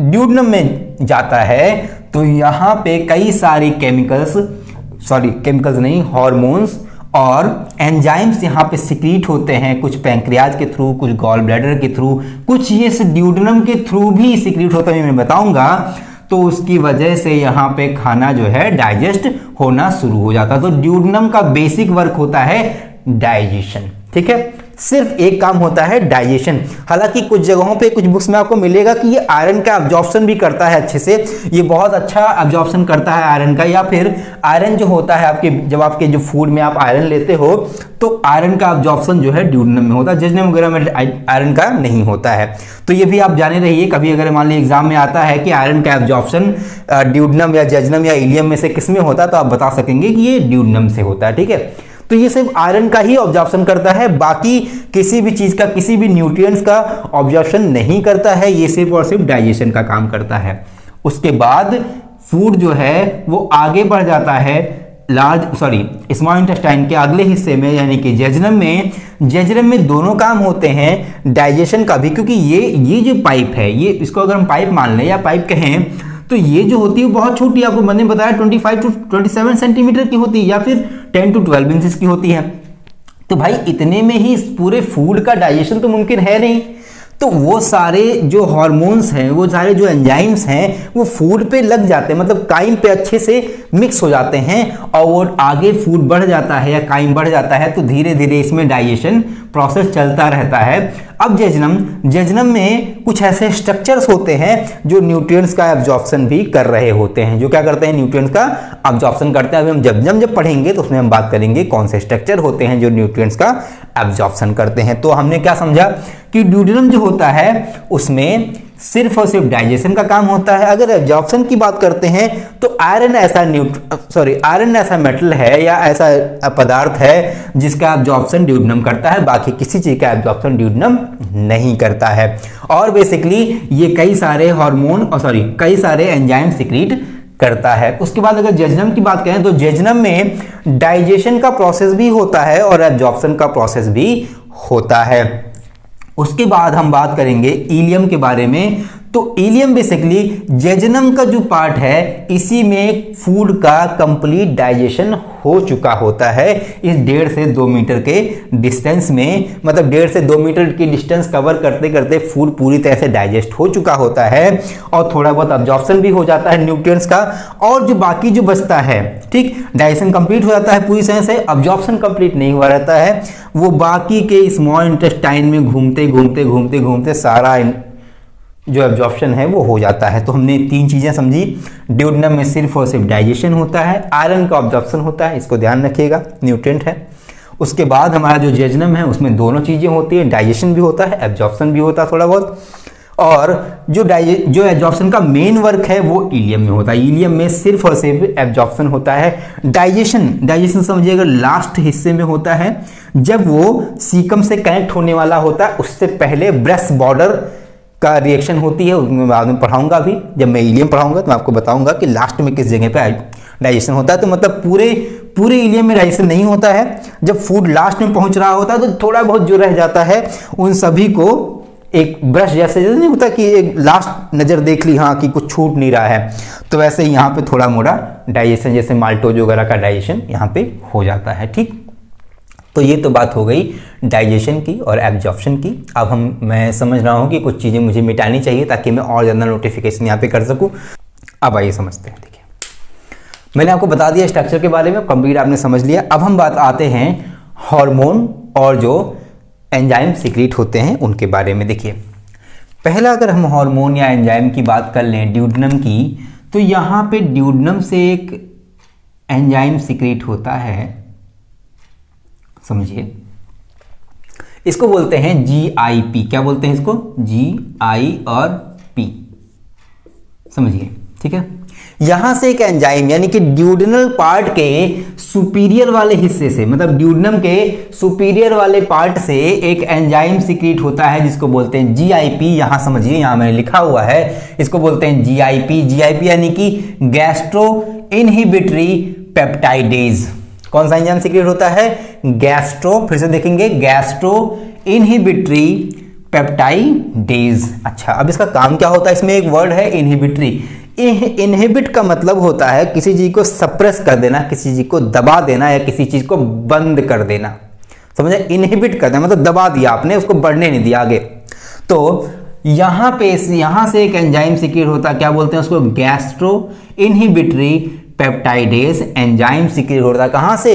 ड्यूडेनम में जाता है तो यहाँ पे कई सारी केमिकल्स नहीं, हार्मोन्स और एंजाइम्स यहाँ पे सिक्रीट होते हैं, कुछ पैंक्रियाज के थ्रू, कुछ गॉल ब्लैडर के थ्रू, कुछ ये ड्यूडेनम के थ्रू भी सिक्रीट होता है, मैं बताऊंगा। तो उसकी वजह से यहाँ पे खाना जो है डाइजेस्ट होना शुरू हो जाता है। तो ड्यूडेनम का बेसिक वर्क होता है डाइजेशन, ठीक है, सिर्फ एक काम होता है डाइजेशन। हालांकि कुछ जगहों पे कुछ बुक्स में आपको मिलेगा कि ये आयरन का अब्जॉर्प्शन भी करता है अच्छे से, ये बहुत अच्छा अब्जॉर्प्शन करता है आयरन का, या फिर आयरन जो होता है आपके जब आपके जो फूड में आप आयरन लेते हो तो आयरन का अब्जॉर्प्शन जो है ड्यूडेनम में होता है, जेजुनम वगैरह में आयरन का नहीं होता है। तो ये भी आप जाने रहिए, कभी अगर मान लीजिए एग्जाम में आता है कि आयरन का अब्जॉर्प्शन ड्यूडेनम या जेजुनम या इलियम में से किस में होता है, तो आप बता सकेंगे कि ये ड्यूडेनम से होता है, ठीक है। तो ये सिर्फ आयरन का ही ऑब्जॉर्प्शन करता है, बाकी किसी भी चीज का, किसी भी न्यूट्रिएंट्स का ऑब्जॉर्प्शन नहीं करता है, ये सिर्फ और सिर्फ डाइजेशन का काम करता है। उसके बाद फूड जो है वो आगे बढ़ जाता है स्मॉल इंटेस्टाइन के अगले हिस्से में, यानी कि जेजुनम में। जेजुनम में दोनों काम होते हैं, डाइजेशन का भी, क्योंकि ये जो पाइप है, ये इसको अगर हम पाइप मान लें या पाइप कहें, तो ये जो होती है बहुत छोटी, आपको मैंने बताया 25 to 27 सेंटीमीटर की होती है या फिर 10 to 12 इंचेस की होती है। तो भाई इतने में ही पूरे फूड का डाइजेशन तो मुमकिन है नहीं। तो वो सारे जो हार्मोन्स हैं, वो सारे जो एंजाइम्स हैं, वो फूड पे लग जाते हैं, मतलब काइम पे अच्छे से मिक्स हो जाते हैं, और वो आगे फूड बढ़ जाता है या काइम बढ़ जाता है, तो धीरे धीरे इसमें डाइजेशन प्रोसेस चलता रहता है। अब जेजनम में कुछ ऐसे स्ट्रक्चर्स होते हैं जो न्यूट्रिएंट्स का एब्जॉर्प्शन भी कर रहे होते हैं, जो क्या करते हैं, न्यूट्रिएंट्स का एब्जॉर्प्शन करते हैं। अभी हम जब पढ़ेंगे तो उसमें हम बात करेंगे कौन से स्ट्रक्चर होते हैं जो न्यूट्रिएंट्स का एब्जॉर्प्शन करते हैं। तो हमने क्या समझा कि ड्यूडेनम जो होता है उसमें सिर्फ और सिर्फ डाइजेशन का काम होता है। अगर एब्जॉर्प्शन की बात करते हैं तो आयरन ऐसा मेटल है या ऐसा पदार्थ है जिसका एब्जॉर्प्शन ड्यूडेनम करता है, बाकी किसी चीज का एब्जॉर्प्शन ड्यूडेनम नहीं करता है। और बेसिकली ये कई सारे एंजाइम सिक्रीट करता है। उसके बाद अगर जेजनम की बात करें तो जेजनम में डाइजेशन का प्रोसेस भी होता है और एब्जॉर्प्शन का प्रोसेस भी होता है। उसके बाद हम बात करेंगे इलियम के बारे में। तो इलियम बेसिकली जेजनम का जो पार्ट है इसी में फूड का कंप्लीट डाइजेशन हो चुका होता है। इस 1.5 से 2 मीटर के डिस्टेंस में, मतलब 1.5 से 2 मीटर की डिस्टेंस कवर करते करते फूड पूरी तरह से डाइजेस्ट हो चुका होता है और थोड़ा बहुत अब्जॉर्प्शन भी हो जाता है न्यूट्रिएंट्स का। और जो बाकी जो बचता है, ठीक, डाइजेशन कंप्लीट हो जाता है पूरी तरह से, अब्जॉर्प्शन कंप्लीट नहीं हुआ रहता है, वो बाकी के स्मॉल इंटेस्टाइन में घूमते सारा जो एब्जॉर्प्शन है वो हो जाता है। तो हमने 3 चीजें समझी। ड्यूडेनम में सिर्फ और सिर्फ डाइजेशन होता है, आयरन का एब्जॉर्प्शन होता है, इसको ध्यान रखिएगा, न्यूट्रिएंट है। उसके बाद हमारा जो जेजनम है उसमें दोनों चीजें होती है, डाइजेशन भी होता है, एब्जॉर्प्शन भी होता है थोड़ा बहुत। और जो एब्जॉर्प्शन का मेन वर्क है वो इलियम में होता है। इलियम में सिर्फ और सिर्फ एब्जॉर्प्शन होता है। डाइजेशन समझिएगा लास्ट हिस्से में होता है, जब वो सीकम से कनेक्ट होने वाला होता है उससे पहले ब्रेस्ट बॉर्डर का रिएक्शन होती है। उसमें बाद में पढ़ाऊंगा, अभी जब मैं इलियम पढ़ाऊंगा तो मैं आपको बताऊंगा कि लास्ट में किस जगह पे डाइजेशन होता है। तो मतलब पूरे इलियम में डाइजेशन नहीं होता है। जब फूड लास्ट में पहुंच रहा होता है तो थोड़ा बहुत जो रह जाता है उन सभी को एक ब्रश जैसे नहीं होता कि एक लास्ट नज़र देख ली, हाँ, कि कुछ छूट नहीं रहा है, तो वैसे ही यहाँ पे थोड़ा मोड़ा डाइजेशन, जैसे माल्टोज वगैरह का डाइजेशन यहाँ पे हो जाता है। ठीक, तो ये तो बात हो गई डाइजेशन की और एब्जॉर्प्शन की। अब मैं समझ रहा हूँ कि कुछ चीज़ें मुझे मिटानी चाहिए ताकि मैं और ज़्यादा नोटिफिकेशन यहाँ पे कर सकूँ। अब आइए समझते हैं। देखिए, मैंने आपको बता दिया स्ट्रक्चर के बारे में, कंप्लीट आपने समझ लिया। अब हम बात आते हैं हार्मोन और जो एंजाइम सिक्रीट होते हैं उनके बारे में। देखिए, पहला अगर हम हार्मोन या एंजाइम की बात कर लें ड्यूडेनम की, तो यहाँ पे ड्यूडेनम से एक एंजाइम सिक्रीट होता है, समझिए, इसको बोलते हैं GIP। क्या बोलते हैं इसको? GI और P, समझिए, ठीक है। यहां से एक एंजाइम यानी कि ड्यूडेनल पार्ट के सुपीरियर वाले हिस्से से, मतलब ड्यूडेनम के सुपीरियर वाले पार्ट से एक एंजाइम सिक्रीट होता है जिसको बोलते हैं GIP। यहां समझिए, यहां मैंने लिखा हुआ है, इसको बोलते हैं GIP यानी कि गैस्ट्रो इनहिबिटरी पेप्टाइडेज। कौन सा एंजाइम सिक्रीट होता है? फिर से देखेंगे, गैस्ट्रो इनहिबिटरी पेप्टाइडेज। अच्छा, अब इसका काम क्या होता है? इसमें एक वर्ड है इनहिबिटरी। इनहिबिट का मतलब होता है किसी चीज को सप्रेस कर देना, किसी चीज को दबा देना या किसी चीज को बंद कर देना, समझे? इनहिबिट कर देना मतलब दबा दिया आपने, उसको बढ़ने नहीं दिया आगे। तो यहां से एक एंजाइम सिक्रीट होता है, क्या बोलते हैं उसको? Gastro inhibitory peptidase enzyme secrete होता है। कहां से?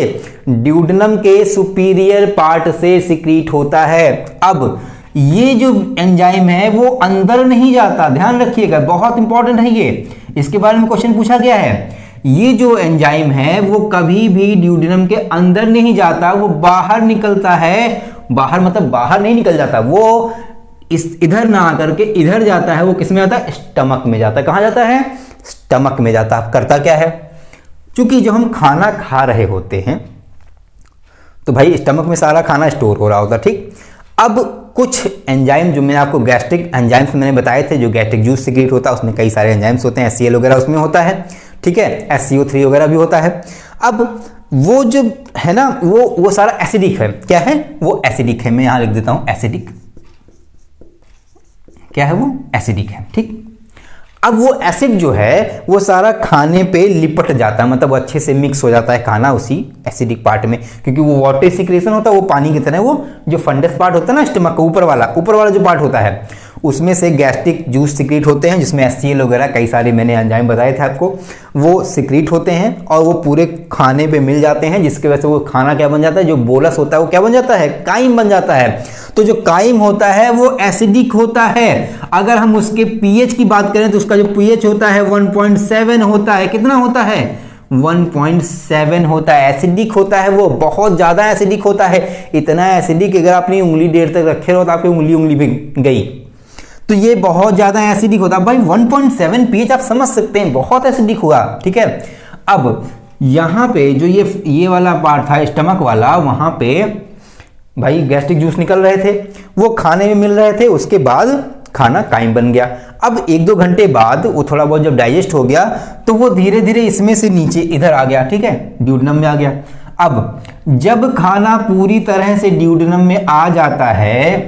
ड्यूडेनम के सुपीरियर पार्ट से सिक्रीट होता है। अब ये जो एंजाइम है वो अंदर नहीं जाता, ध्यान रखिएगा, बहुत इंपॉर्टेंट है ये, इसके बारे में क्वेश्चन पूछा गया है। ये जो एंजाइम है वो कभी भी ड्यूडेनम के अंदर नहीं जाता, वो बाहर निकलता है। बाहर मतलब बाहर नहीं निकल जाता, वो इधर ना आकर के इधर जाता है। वो किस में जाता है? स्टमक में जाता है। कहां जाता है? स्टमक में जाता है। करता क्या है? क्योंकि जब हम खाना खा रहे होते हैं तो भाई स्टमक में सारा खाना स्टोर हो रहा होता है, ठीक। अब कुछ एंजाइम जो मैंने आपको गैस्ट्रिक एंजाइम्स मैंने बताए थे, जो गैस्ट्रिक जूस सिक्रीट होता है, उसमें कई सारे एंजाइम्स होते हैं, HCl वगैरह उसमें होता है, ठीक है, SCO3 वगैरह भी होता है। अब वो जो है ना, वो सारा एसिडिक है। क्या है? वो एसिडिक है। मैं यहां लिख देता हूं एसिडिक। क्या है वो? एसिडिक है, ठीक। अब वो एसिड जो है वो सारा खाने पे लिपट जाता है, मतलब अच्छे से मिक्स हो जाता है खाना उसी एसिडिक पार्ट में, क्योंकि वो वाटर सिक्रेशन होता है, वो पानी की तरह, वो जो फंडस पार्ट होता है ना स्टमक का ऊपर वाला जो पार्ट होता है, उसमें से गैस्ट्रिक जूस सिक्रीट होते हैं, जिसमें HCl वगैरह कई सारे मैंने एंजाइम बताए थे आपको, वो सिक्रीट होते हैं और वो पूरे खाने पे मिल जाते हैं, जिसकी वजह से वो खाना क्या बन जाता है, जो बोलस होता है वो क्या बन जाता है, काइम बन जाता है। तो जो काइम होता है वो एसिडिक होता है। अगर हम उसके पीएच की बात करें तो उसका जो पीएच होता है 1.7 होता है। कितना होता है, 1.7 होता है। एसिडिक होता है, वो बहुत ज्यादा एसिडिक होता है। इतना एसिडिक अगर अपनी उंगली देर तक रखे रहो तो आपकी उंगली भी गई, तो ये बहुत ज्यादा एसिडिक होता है भाई। 1.7 पीएच आप समझ सकते हैं, बहुत एसिडिक हुआ। ठीक है, अब यहां पे जो ये वाला पार्ट था स्टमक वाला, वहां पे भाई गैस्ट्रिक जूस निकल रहे थे, वो खाने में मिल रहे थे, उसके बाद खाना काइम बन गया। अब 1-2 घंटे बाद वो थोड़ा बहुत जब डाइजेस्ट हो गया तो वो धीरे धीरे इसमें से नीचे इधर आ गया। ठीक है, ड्यूडेनम में आ गया। अब जब खाना पूरी तरह से ड्यूडेनम में आ जाता है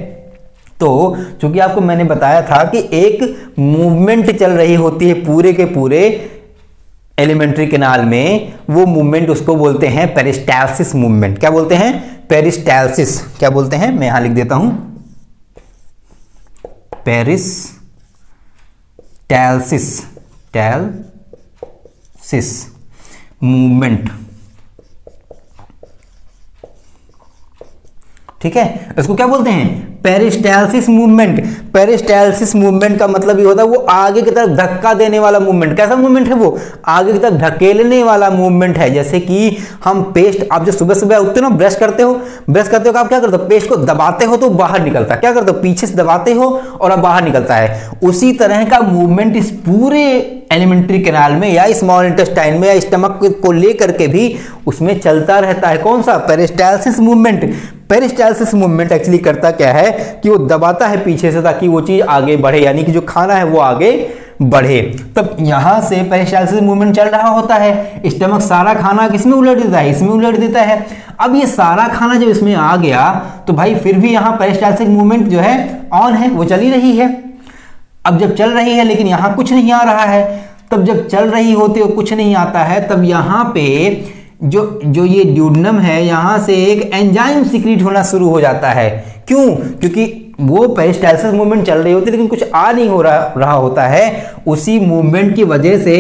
तो चूंकि आपको मैंने बताया था कि एक मूवमेंट चल रही होती है पूरे के पूरे एलिमेंट्री कैनाल में, वो मूवमेंट उसको बोलते हैं पेरिस्टाल्सिस मूवमेंट। क्या बोलते हैं, पेरिस्टाल्सिस। क्या बोलते हैं, मैं यहां लिख देता हूं, पेरिस्टाल्सिस, टैल्सिस मूवमेंट। ठीक है, इसको क्या बोलते हैं, पेरिस्टाल्सिस मूवमेंट। पेरिस्टाल्सिस मूवमेंट का मतलब ये होता है वो आगे की तरफ धक्का देने वाला मूवमेंट। कैसा मूवमेंट है वो, आगे की तरफ धकेलने वाला मूवमेंट है। जैसे कि हम पेस्ट, आप जो सुबह सुबह उठते हो ना, ब्रश करते हो आप क्या करते हो, पेस्ट को दबाते हो तो बाहर निकलता है। क्या करते हो, पीछे से दबाते हो और अब बाहर निकलता है। उसी तरह का मूवमेंट इस पूरे एलिमेंट्री कैनाल में या स्मॉल इंटेस्टाइन में या स्टमक को लेकर के भी उसमें चलता रहता है। कौन सा, peristalsis movement. Peristalsis movement actually करता क्या है कि वो दबाता है पीछे से ताकि वो चीज आगे बढ़े, यानी कि जो खाना है वो आगे बढ़े। तब यहां से पेरिस्टाल्सिस मूवमेंट चल रहा होता है, स्टमक सारा खाना किसमें उलट देता है, इसमें उलट देता है। अब ये सारा खाना जब इसमें आ गया तो भाई फिर भी यहां पेरिस्टाल्सिस मूवमेंट जो है ऑन है, वो चली रही है। अब जब चल रही है लेकिन यहां कुछ नहीं आ रहा है, तब जब चल रही होती है कुछ नहीं आता है, तब यहां पे जो ये ड्यूडेनम है यहां से एक एंजाइम सिक्रीट होना शुरू हो जाता है। क्यों, क्योंकि वो पेरिस्टाल्सिस मूवमेंट चल रही होती है लेकिन कुछ आ नहीं हो रहा होता है। उसी मूवमेंट की वजह से,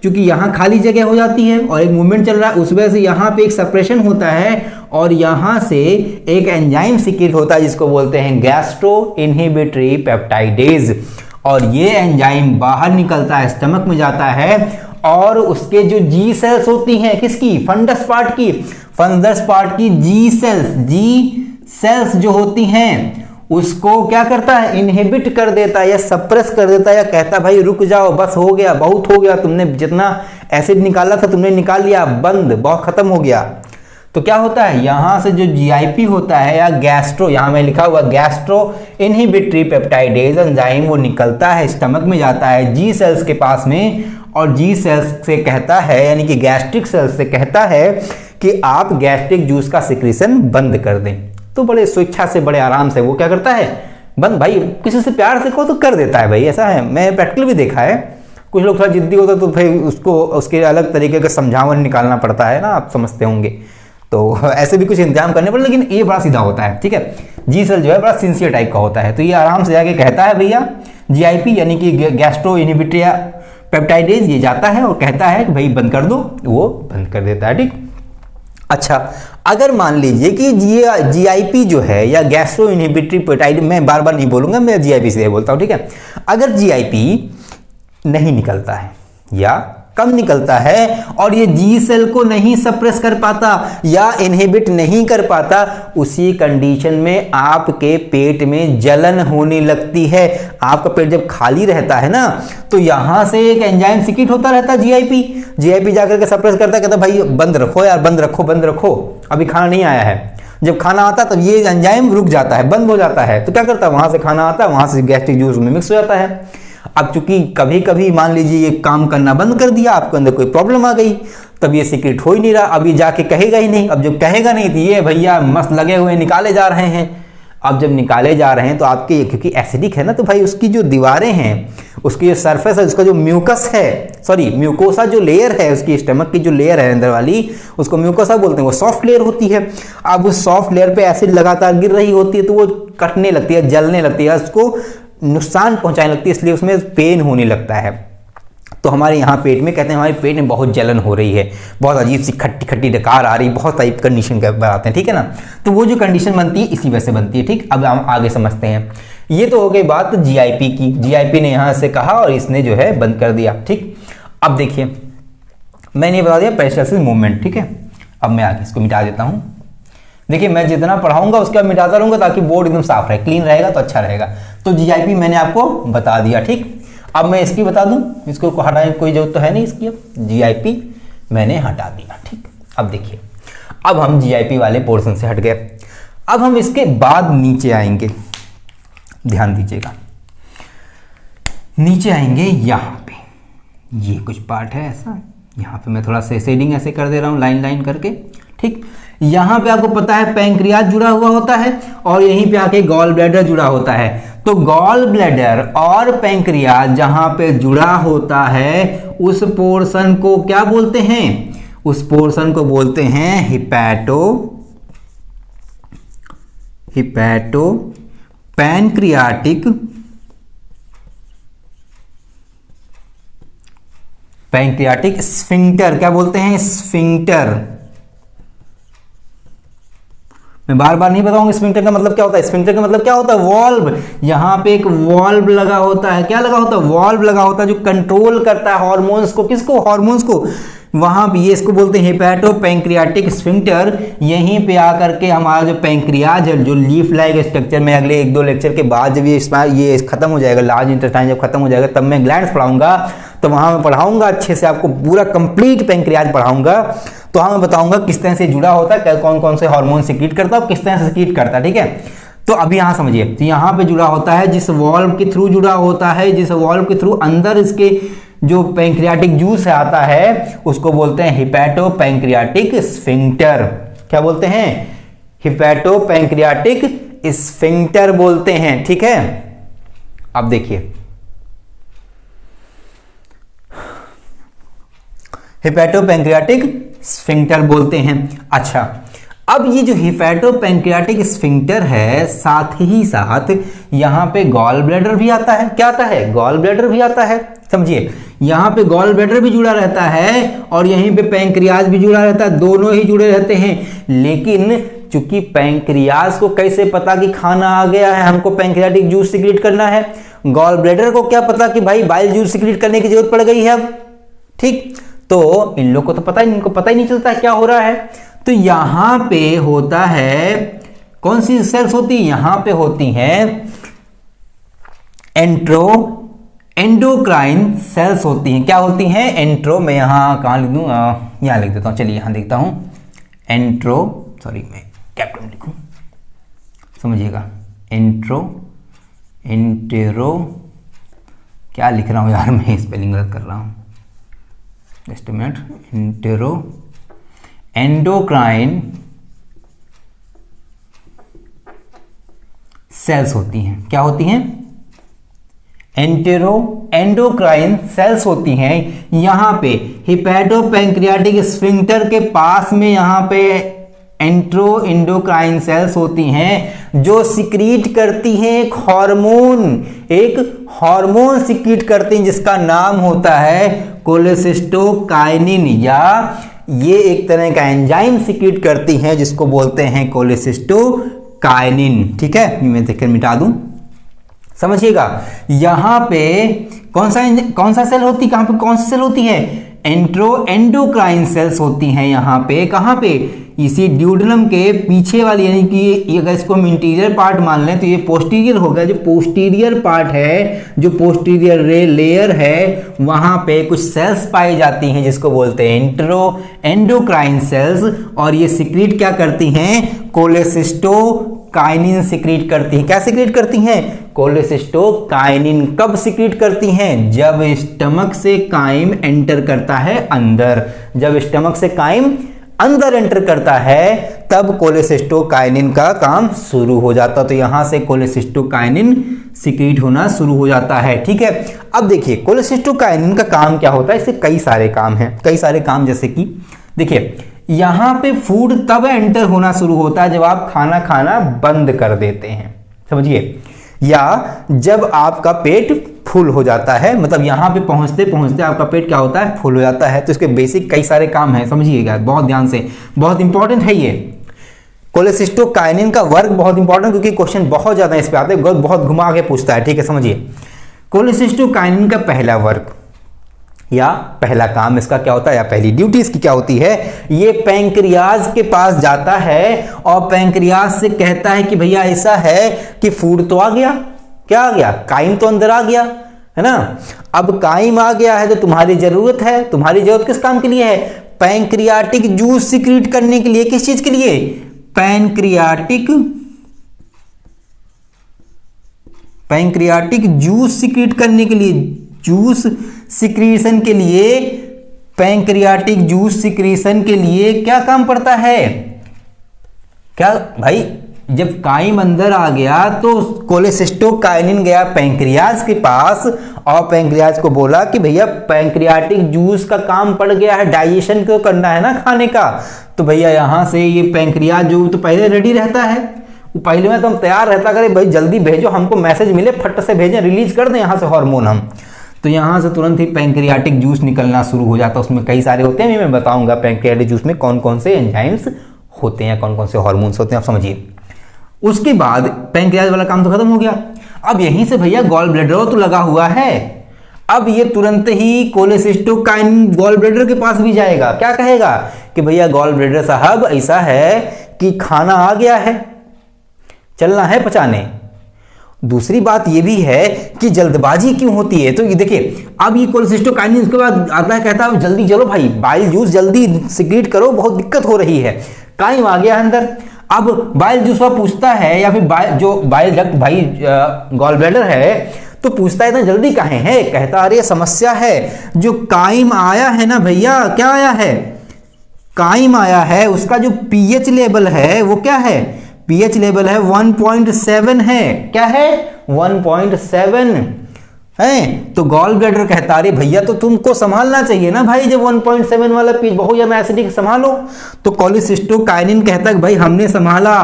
क्योंकि यहाँ खाली जगह हो जाती है और एक मूवमेंट चल रहा है, उस वजह से यहाँ पे एक सप्रेशन होता है और यहाँ से एक एंजाइम सिक्रीट होता है जिसको बोलते हैं गैस्ट्रो इनहिबिटरी पेप्टाइडेज। और ये एंजाइम बाहर निकलता है, स्टमक में जाता है और उसके जो जी सेल्स होती हैं, किसकी, फंडस पार्ट की जी सेल्स जो होती हैं उसको क्या करता है, इनहिबिट कर देता है या सप्रेस कर देता है या कहता है भाई रुक जाओ, बस हो गया, बहुत हो गया, तुमने जितना एसिड निकाला था तुमने निकाल लिया, बंद, बहुत खत्म हो गया। तो क्या होता है, यहां से जो जीआईपी होता है या गैस्ट्रो, यहां में लिखा हुआ गैस्ट्रो इनहिबिटरी पेप्टाइडेज एंजाइम, वो निकलता है, स्टमक में जाता है जी सेल्स के पास में और जी सेल्स से कहता है, यानी कि गैस्ट्रिक सेल्स से कहता है कि आप गैस्ट्रिक जूस का सिक्रीशन बंद कर दें। तो बड़े स्वेच्छा से, बड़े आराम से वो क्या करता है, बंद। भाई किसी से प्यार से कहो तो कर देता है भाई, ऐसा है, मैं प्रैक्टिकल भी देखा है। कुछ लोग थोड़ा जिद्दी होता तो भाई उसको उसके अलग तरीके का समझावन निकालना पड़ता है ना, आप समझते होंगे, तो ऐसे भी कुछ इंतजाम करने पड़े, लेकिन ये बड़ा सीधा होता है। ठीक है, जी सेल जो है बड़ा सिंसियर टाइप का होता है, तो ये आराम से जाके कहता है भैया जीआईपी यानी कि गैस्ट्रो इनहिबिटरी पेप्टाइडेज, ये जाता है और कहता है कि भाई बंद कर दो, वो बंद कर देता है। ठीक, अच्छा, अगर मान लीजिए कि जीआईपी जो है या गैस्ट्रो इनहिबिटरी पेप्टाइड, मैं बार बार नहीं बोलूंगा, मैं जीआईपी से बोलता हूं, ठीक है, अगर जीआईपी नहीं निकलता है या कम निकलता है और ये जी सेल को नहीं सप्रेस कर पाता या इनहिबिट नहीं कर पाता, उसी कंडीशन में आपके पेट में जलन होने लगती है। आपका पेट जब खाली रहता है ना तो यहां से एक एंजाइम सिक्रीट होता रहता है जीआईपी जाकर के सप्रेस करता है, कहता भाई बंद रखो यार, बंद रखो, अभी खाना नहीं आया है। जब खाना आता तब ये एंजाइम रुक जाता है, बंद हो जाता है, तो क्या करता है, वहां से खाना आता है, वहां से गैस्ट्रिक जूस में मिक्स हो जाता है। अब चूंकि कभी कभी मान लीजिए ये काम करना बंद कर दिया, आपके अंदर कोई प्रॉब्लम आ गई, तब ये सीक्रेट हो ही नहीं रहा, अब ये जाके कहेगा ही नहीं। अब जब कहेगा नहीं तो ये भैया मस्त लगे हुए निकाले जा रहे हैं। अब जब निकाले जा रहे हैं तो आपके, क्योंकि एसिडिक है ना, तो भाई उसकी जो दीवारें हैं, उसकी जो सरफेस है, उसका जो म्यूकस है, सॉरी म्यूकोसा जो लेयर है, उसकी स्टमक की जो लेयर है अंदर वाली, उसको म्यूकोसा बोलते हैं, वो सॉफ्ट लेयर होती है। अब उस सॉफ्ट लेयर पे एसिड लगातार गिर रही होती है तो वो कटने लगती है, जलने लगती है, उसको नुकसान पहुंचाने लगती है, इसलिए उसमें पेन होने लगता है। तो हमारे यहाँ पेट में कहते हैं हमारे पेट में बहुत जलन हो रही है, बहुत अजीब सी खट्टी खट्टी डकार आ रही, बहुत टाइप कंडीशन बनाते हैं, ठीक है ना। तो वो जो कंडीशन बनती है इसी वजह से बनती है, ठीक। अब हम आगे समझते हैं। ये तो हो गई बात जीआईपी की, जीआईपी ने यहाँ से कहा और इसने जो है बंद कर दिया, ठीक। अब देखिए मैंने बता दिया पेरिस्टालसिस मूवमेंट, ठीक है। अब मैं आगे इसको मिटा देता हूँ। देखिए मैं जितना पढ़ाऊंगा उसके बाद मिटाता रहूंगा ताकि बोर्ड एकदम साफ रहे, क्लीन रहेगा तो अच्छा रहेगा। तो जीआईपी मैंने आपको बता दिया, ठीक। अब मैं इसकी बता दूं, इसको हटाने की कोई जरूरत तो है नहीं इसकी। अब जीआईपी मैंने हटा दिया, ठीक। अब देखिए अब हम जीआईपी वाले पोर्शन से हट गए। अब हम इसके बाद नीचे आएंगे, ध्यान दीजिएगा, नीचे आएंगे यहाँ पे, ये कुछ पार्ट है ऐसा, यहाँ पे मैं थोड़ा सा शेडिंग ऐसे कर दे रहा हूँ लाइन लाइन करके, ठीक। यहाँ पे आपको पता है पैंक्रियाज जुड़ा हुआ होता है और यहीं पे आके गॉल ब्लैडर जुड़ा होता है। तो गॉल ब्लैडर और पैंक्रियाज जहां पे जुड़ा होता है उस पोर्शन को क्या बोलते हैं? उस पोर्शन को बोलते हैं हिपैटो पैंक्रियाटिक स्फिंक्टर। क्या बोलते हैं? स्फिंक्टर। मैं बार बार नहीं बताऊंगा स्फिंक्टर का मतलब क्या होता है। स्फिंक्टर का मतलब क्या होता है? वॉल्व। यहां पे एक वॉल्व लगा होता है। क्या लगा होता है? वॉल्व लगा होता है जो कंट्रोल करता है हार्मोन्स को। किसको? हार्मोन्स को। वहां पे ये इसको बोलते हैं हिपैटो पैंक्रियाटिक स्फिंक्टर। यहीं पे आकर के हमारा जो पैंक्रियाज है, जो लीफ लाइक स्ट्रक्चर में अगले 1-2 लेक्चर के बाद जब ये खत्म हो जाएगा, लार्ज इंटेस्टाइन जब खत्म हो जाएगा तब मैं ग्लैंड्स पढ़ाऊंगा, तो वहां मैं पढ़ाऊंगा अच्छे से, आपको पूरा कंप्लीट पैंक्रियाज पढ़ाऊंगा। तो हाँ मैं बताऊंगा किस तरह से जुड़ा होता है, कौन कौन से हार्मोन सिक्रीट करता है और किस तरह से सिक्रीट करता है, ठीक है। तो अभी यहाँ समझिए, तो यहाँ पे जुड़ा होता है, जिस वॉल्व के थ्रू जुड़ा होता है, जिस वॉल्व के थ्रू अंदर इसके जो पैंक्रियाटिक जूस आता है उसको बोलते हैं हिपैटो पैंक्रियाटिक स्फिंक्टर। क्या बोलते हैं? हिपैटो पैंक्रियाटिक स्फिंक्टर बोलते हैं, ठीक है। अब देखिए हिपैटो पैंक्रियाटिक स्फिंक्टर बोलते हैं। अच्छा, अब ये जो हिपैटो पैंक्रियाटिक स्फिंक्टर है, साथ ही साथ यहां पे गॉल ब्लैडर भी आता है। क्या आता है? गॉल ब्लैडर भी आता है। समझिए, यहां पे गॉल ब्लैडर भी जुड़ा रहता है और यहीं पे पैंक्रियाज भी जुड़ा रहता है, दोनों ही जुड़े रहते हैं। लेकिन चूंकि पैंक्रियाज को कैसे पता कि खाना आ गया है, हमको पैंक्रियाटिक जूस सिक्रीट करना है, गॉल ब्लैडर को क्या पता कि भाई बाइल जूस सिक्रीट करने की जरूरत पड़ गई है अब, ठीक। तो इन लोग को तो पता ही, इनको पता ही नहीं चलता क्या हो रहा है। तो यहां पे होता है, कौन सी सेल्स होती है? यहां पे होती हैं एंडोक्राइन सेल्स होती हैं। क्या होती हैं? एंट्रो। मैं यहां कहां लिख दूं? यहां लिख देता हूं, चलिए यहां देखता हूं। मैं कैपिटल लिखूं, समझिएगा। एंटेरो क्या लिख रहा हूं यार, मैं स्पेलिंग गलत कर रहा हूं, just a minute. Endocrine cells होती हैं। क्या होती हैं? एंडोक्राइन सेल्स होती हैं। यहां पे हिपैटो पैंक्रियाटिक स्फिंक्टर के पास में यहां पे एंडोक्राइन सेल्स होती हैं जो सिक्रीट करती हैं एक हार्मोन सिक्रीट करती हैं जिसका नाम होता है कोलेसिस्टोकाइनिन, या ये एक तरह का एंजाइम सिक्रीट करती हैं जिसको बोलते हैं कोलेसिस्टोकाइनिन, ठीक है। मैं देखकर मिटा दूं, समझिएगा। यहां पे कौन सा सेल होती, कहां पे कौन सी सेल होती है? एंडोक्राइन सेल्स होती हैं यहां पे। कहां पे? इसी ड्यूडेनम के पीछे वाली, यानी कि अगर इसको हम इंटीरियर पार्ट मान लें तो ये पोस्टीरियर होगा। जो पोस्टीरियर पार्ट है, जो पोस्टीरियर लेयर है, वहां पे कुछ सेल्स पाई जाती हैं जिसको बोलते हैं एंडोक्राइन सेल्स, और ये सिक्रीट क्या करती हैं? कोलेसिस्टोकाइनिन सिक्रीट करती हैं। क्या सिक्रीट करती हैं? कोलेसिस्टोकाइनिन। कब सिक्रीट करती हैं? जब स्टमक से काइम एंटर करता है अंदर। जब स्टमक से काइम अंदर एंटर करता है तब कोलेसिस्टोकाइनिन का काम शुरू हो जाता। तो यहां से कोलेसिस्टोकाइनिन सिक्रीट होना शुरू हो जाता है, ठीक है। अब देखिए कोलेसिस्टोकाइनिन का काम क्या होता है। इससे कई सारे काम हैं, कई सारे काम, जैसे कि देखिए यहां पे फूड तब एंटर होना शुरू होता है जब आप खाना खाना बंद कर देते हैं। समझिए, या जब आपका पेट फुल हो जाता है, मतलब यहाँ पे पहुँचते पहुँचते आपका पेट क्या होता है, फुल हो जाता है। तो इसके बेसिक कई सारे काम हैं, समझिएगा बहुत ध्यान से, बहुत इंपॉर्टेंट है ये। कोलेसिस्टोकाइनिन का वर्क बहुत इंपॉर्टेंट, क्योंकि क्वेश्चन बहुत ज्यादा इस पे आते हैं, बहुत घुमा के पूछता है, ठीक है, समझिए। कोलेसिस्टोकाइनिन का पहला वर्क या पहला काम इसका क्या होता है, या पहली ड्यूटी इसकी क्या होती है, ये पैंक्रियाज के पास जाता है और पैंक्रियाज से कहता है कि भैया ऐसा है कि फूड तो आ गया, क्या आ गया, काइम तो अंदर आ गया, है ना। अब काइम आ गया है तो तुम्हारी जरूरत है, तुम्हारी जरूरत किस काम के लिए है, पैंक्रियाटिक जूस सिक्रीट करने के लिए। किस चीज के लिए, पैंक्रियाटिक जूस सिक्रीट करने के लिए, जूस सिक्रीशन के लिए, पैंक्रियाटिक जूस सिक्रीशन के लिए क्या काम पड़ता है, क्या भाई, जब काइम अंदर आ गया तो कोलेसिस्टोकाइनिन गया पैंक्रियाज के पास और पैंक्रियाज को बोला कि भैया पैंक्रियाटिक जूस का काम पड़ गया है, डाइजेशन को करना है ना खाने का। तो भैया यहां से ये पैंक्रियाज जो तो पहले रेडी रहता है, वो पहले में तो हम तैयार रहता, करे भाई जल्दी भेजो, हमको मैसेज मिले फट से भेजें, रिलीज कर दें यहाँ से हार्मोन हम। तो यहाँ से तुरंत ही पैंक्रियाटिक जूस निकलना शुरू हो जाता है। उसमें कई सारे होते हैं, मैं बताऊंगा पैंक्रियाटिक जूस में कौन कौन से एंजाइम्स होते हैं, कौन कौन से हार्मोन्स होते हैं, आप समझिए। उसके बाद पैंक्रियाज वाला काम तो खत्म हो गया। अब यहीं से भैया गॉल ब्लैडर तो लगा हुआ है। अब ये तुरंत ही कोलेसिस्टोकाइनिन गॉल ब्लैडर के पास भी जाएगा, क्या कहेगा कि भैया गॉल ब्लैडर साहब ऐसा है कि खाना आ गया है, चलना है पचाने। दूसरी बात ये भी है कि जल्दबाजी क्यों होती है, तो ये देखिए अब ये कोलेसिस्टोकाइनिन उसके बाद आता है, कहता है जल्दी चलो भाई, बाइल जूस जल्दी सिक्रीट करो, बहुत दिक्कत हो रही है। काइम आ गया अंदर। अब बाइल जूस वाला पूछता है, या फिर बाइल डक्ट भाई गॉल ब्लैडर है, तो पूछता है इतना जल्दी काहे है, कहता अरे समस्या है, जो काइम आया है ना भैया, क्या आया है, काइम आया है, उसका जो पीएच लेवल है वो क्या है, पीएच लेवल है 1.7 है, क्या है 1.7 है। तो गॉल ब्लैडर कहता अरे भैया तो तुमको संभालना चाहिए ना भाई, जब 1.7 वाला पीएच बहुत ज्यादा एसिडिक, संभालो। तो कोलेसिस्टोकाइनिन कहता है भाई हमने संभाला,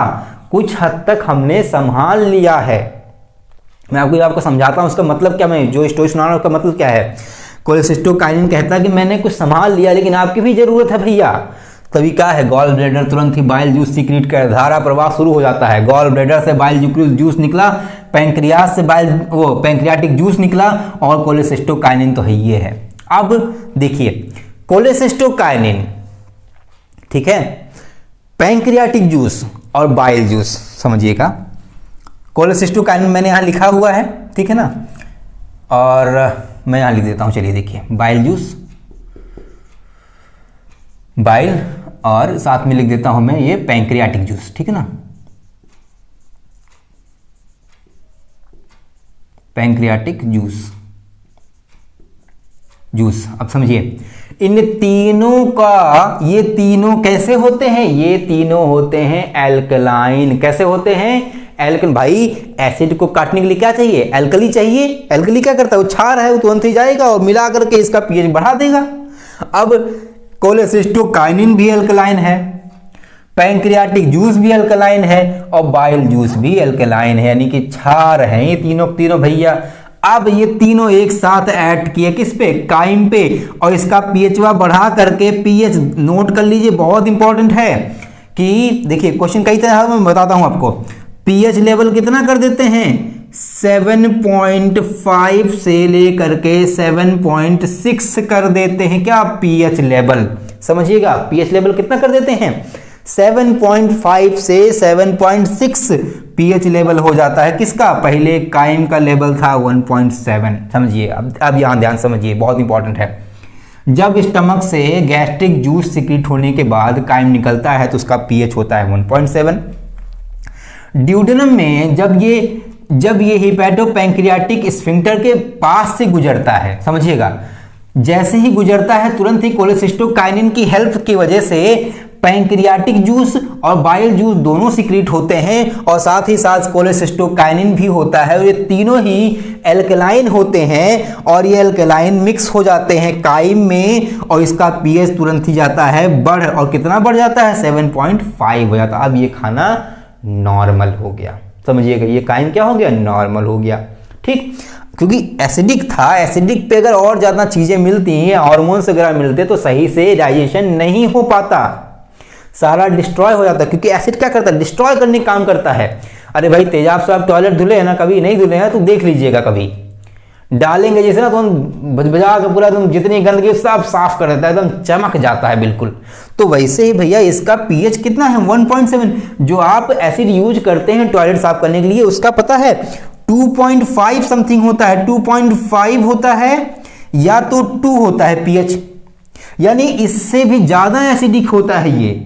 कुछ हद तक हमने संभाल लिया है। मैं आपको समझाता हूं उसका मतलब क्या, मैं जो स्टोरी सुना रहा हूं उसका मतलब क्या है। कोलेसिस्टोकाइनिन कहता है कि मैंने कुछ संभाल लिया, लेकिन आपकी भी जरूरत है भैया। तभी क्या है, गॉल ब्लैडर तुरंत ही बाइल जूस सीक्रेट कर, धारा प्रवाह शुरू हो जाता है। गॉल ब्लैडर से बाइल जूस निकला, पैंक्रियाज से पैंक्रियाटिक जूस निकला, और कोलेसिस्टोकाइनिन तो है ये है। अब देखिए कोलेसिस्टोकाइनिन, ठीक है, पैंक्रियाटिक जूस और बाइल जूस, समझिएगा। कोलेसिस्टोकाइनिन मैंने यहां लिखा हुआ है, ठीक है ना, और मैं यहां लिख देता हूं, चलिए देखिए, बाइल जूस, बाइल, और साथ में लिख देता हूं मैं ये पैंक्रियाटिक जूस, ठीक है ना, पैंक्रियाटिक जूस। अब समझिए इन तीनों का, ये तीनों कैसे होते हैं, ये तीनों होते हैं एल्कलाइन। कैसे होते हैं, एल्कलाइन। भाई एसिड को काटने के लिए क्या चाहिए, एल्कली चाहिए। एल्कली क्या करता है, वो क्षार है, वो तुरंत ही जाएगा और मिला करके इसका पीएच बढ़ा देगा। अब कोलेसिस्टोकाइनिन भी एल्कलाइन है, पैंक्रियाटिक जूस भी एल्कलाइन है, और बाइल जूस भी एल्कलाइन है, यानी कि क्षार है ये तीनों भैया। अब ये तीनों एक साथ ऐड किए किस पे, काइम पे, और इसका पीएच बढ़ा करके, पीएच नोट कर लीजिए, बहुत इंपॉर्टेंट है कि देखिए क्वेश्चन कई तरह मैं बताता हूं आपको। पीएच लेवल कितना कर देते हैं, 7.5 से लेकर के 7.6 कर देते हैं, क्या पीएच लेवल, समझिएगा, पीएच लेवल कितना कर देते हैं, 7.5 से 7.6 पीएच लेवल हो जाता है। किसका, पहले काइम का लेवल था 1.7, समझिए। अब यहां ध्यान समझिए, बहुत इंपॉर्टेंट है। जब स्टमक से गैस्ट्रिक जूस सिक्रीट होने के बाद काइम निकलता है तो उसका पीएच होता है 1.7। ड्यूडेनम में जब ये हिपैटोपैंक्रियाटिक स्फिंक्टर के पास से गुजरता है, समझिएगा, जैसे ही गुजरता है तुरंत ही कोलेसिस्टोकाइनिन की हेल्प की वजह से पैंक्रियाटिक जूस और बाइल जूस दोनों सिक्रीट होते हैं, और साथ ही साथ कोलेसिस्टोकाइनिन भी होता है, और ये तीनों ही एल्कलाइन होते हैं, और ये एल्कलाइन मिक्स हो जाते हैं काइम में, और इसका पीएच तुरंत ही जाता है बढ़, और कितना बढ़ जाता है, 7.5 हो जाता है। अब ये खाना नॉर्मल हो गया, समझिएगा, ये काइन क्या हो गया, नॉर्मल हो गया। ठीक, क्योंकि एसिडिक था, एसिडिक पे अगर और ज़्यादा चीज़ें मिलती हैं, हार्मोन्स वगैरह मिलते तो सही से डाइजेशन नहीं हो पाता, सारा डिस्ट्रॉय हो जाता। क्योंकि एसिड क्या करता है, डिस्ट्रॉय करने का काम करता है। अरे भाई तेजाब से आप टॉयलेट धुले हैं ना, कभी नहीं धुले हैं तो देख लीजिएगा, कभी डालेंगे जैसे ना तो हम बजा के पूरा तुम जितनी गंदगी सब साफ कर देता है, एकदम चमक जाता है बिल्कुल। तो वैसे ही भैया इसका पीएच कितना है, 1.7। जो आप एसिड यूज करते हैं टॉयलेट साफ करने के लिए, उसका पता है 2.5 समथिंग होता है, 2.5 होता है या तो 2 होता है पीएच, यानी इससे भी ज्यादा एसिडिक होता है ये।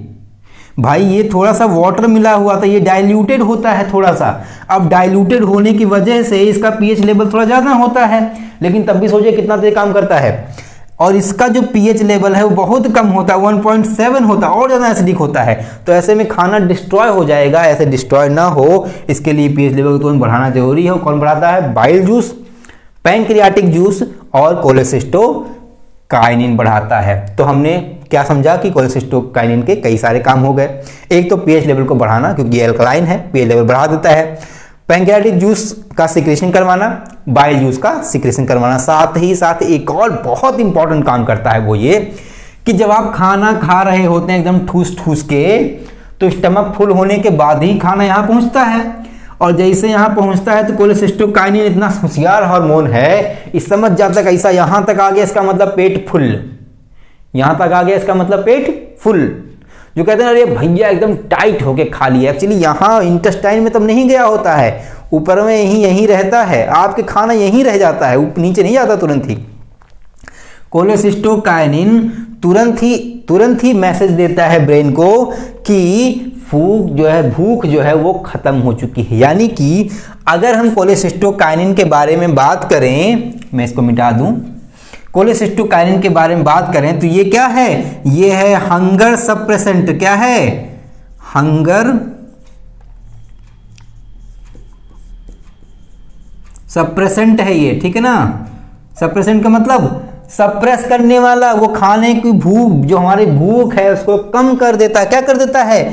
भाई ये थोड़ा सा वाटर मिला हुआ था, ये डाइल्यूटेड होता है थोड़ा सा। अब डाइल्यूटेड होने की वजह से इसका पीएच लेवल थोड़ा ज़्यादा होता है, लेकिन तब भी सोचिए कितना तेज काम करता है। और इसका जो पीएच लेवल है वो बहुत कम होता है, 1.7 होता है, और ज़्यादा एसिडिक होता है। तो ऐसे में खाना डिस्ट्रॉय हो जाएगा, ऐसे डिस्ट्रॉय ना हो इसके लिए पीएच लेवल को तुरंत बढ़ाना जरूरी है। कौन बढ़ाता है, बाइल जूस, पैंक्रियाटिक जूस और कोलेसिस्टोकाइनिन बढ़ाता है। तो हमने क्या समझा कि कोलेसिस्टोकाइनिन के कई सारे काम हो गए। एक तो पीएच लेवल को बढ़ाना, क्योंकि ये अल्कलाइन है, पीएच लेवल बढ़ा देता है। पैंक्रियाटिक जूस का सिक्रेशन करवाना, बाइल जूस का सिक्रेशन करवाना। साथ ही साथ एक और बहुत इंपॉर्टेंट काम करता है, वो ये कि जब आप खाना खा रहे होते हैं एकदम ठूस ठूस के, तो स्टमक फुल होने के बाद ही खाना यहाँ पहुँचता है। और जैसे यहाँ पहुँचता है तो कोलेसिस्टोकाइनिन इतना होशियार हार्मोन है, इस समझ जाता है कैसा, यहाँ तक आ गया इसका मतलब पेट फुल, यहां तक आ गया इसका मतलब पेट फुल। जो कहते हैं अरे भैया एकदम टाइट होके खा लिया, एक्चुअली यहां इंटेस्टाइन में तब नहीं गया होता है, ऊपर में यहीं रहता है, आपके खाना यहीं रह जाता है, नीचे नहीं जाता तुरंत ही। कोलेसिस्टोकाइनिन तुरंत ही मैसेज देता है ब्रेन को कि भूख जो है वो खत्म हो चुकी है। यानी कि अगर हम कोलेसिस्टोकाइनिन के बारे में बात करें, मैं इसको मिटा दूं, कोलेसिस्टोकाइनिन के बारे में बात करें तो ये क्या है, ये है हंगर सप्रेसेंट। क्या है, हंगर सप्रेसेंट है ये, ठीक है ना। सप्रेसेंट का मतलब सप्रेस करने वाला, वो खाने की भूख, जो हमारी भूख है उसको कम कर देता है। क्या कर देता है,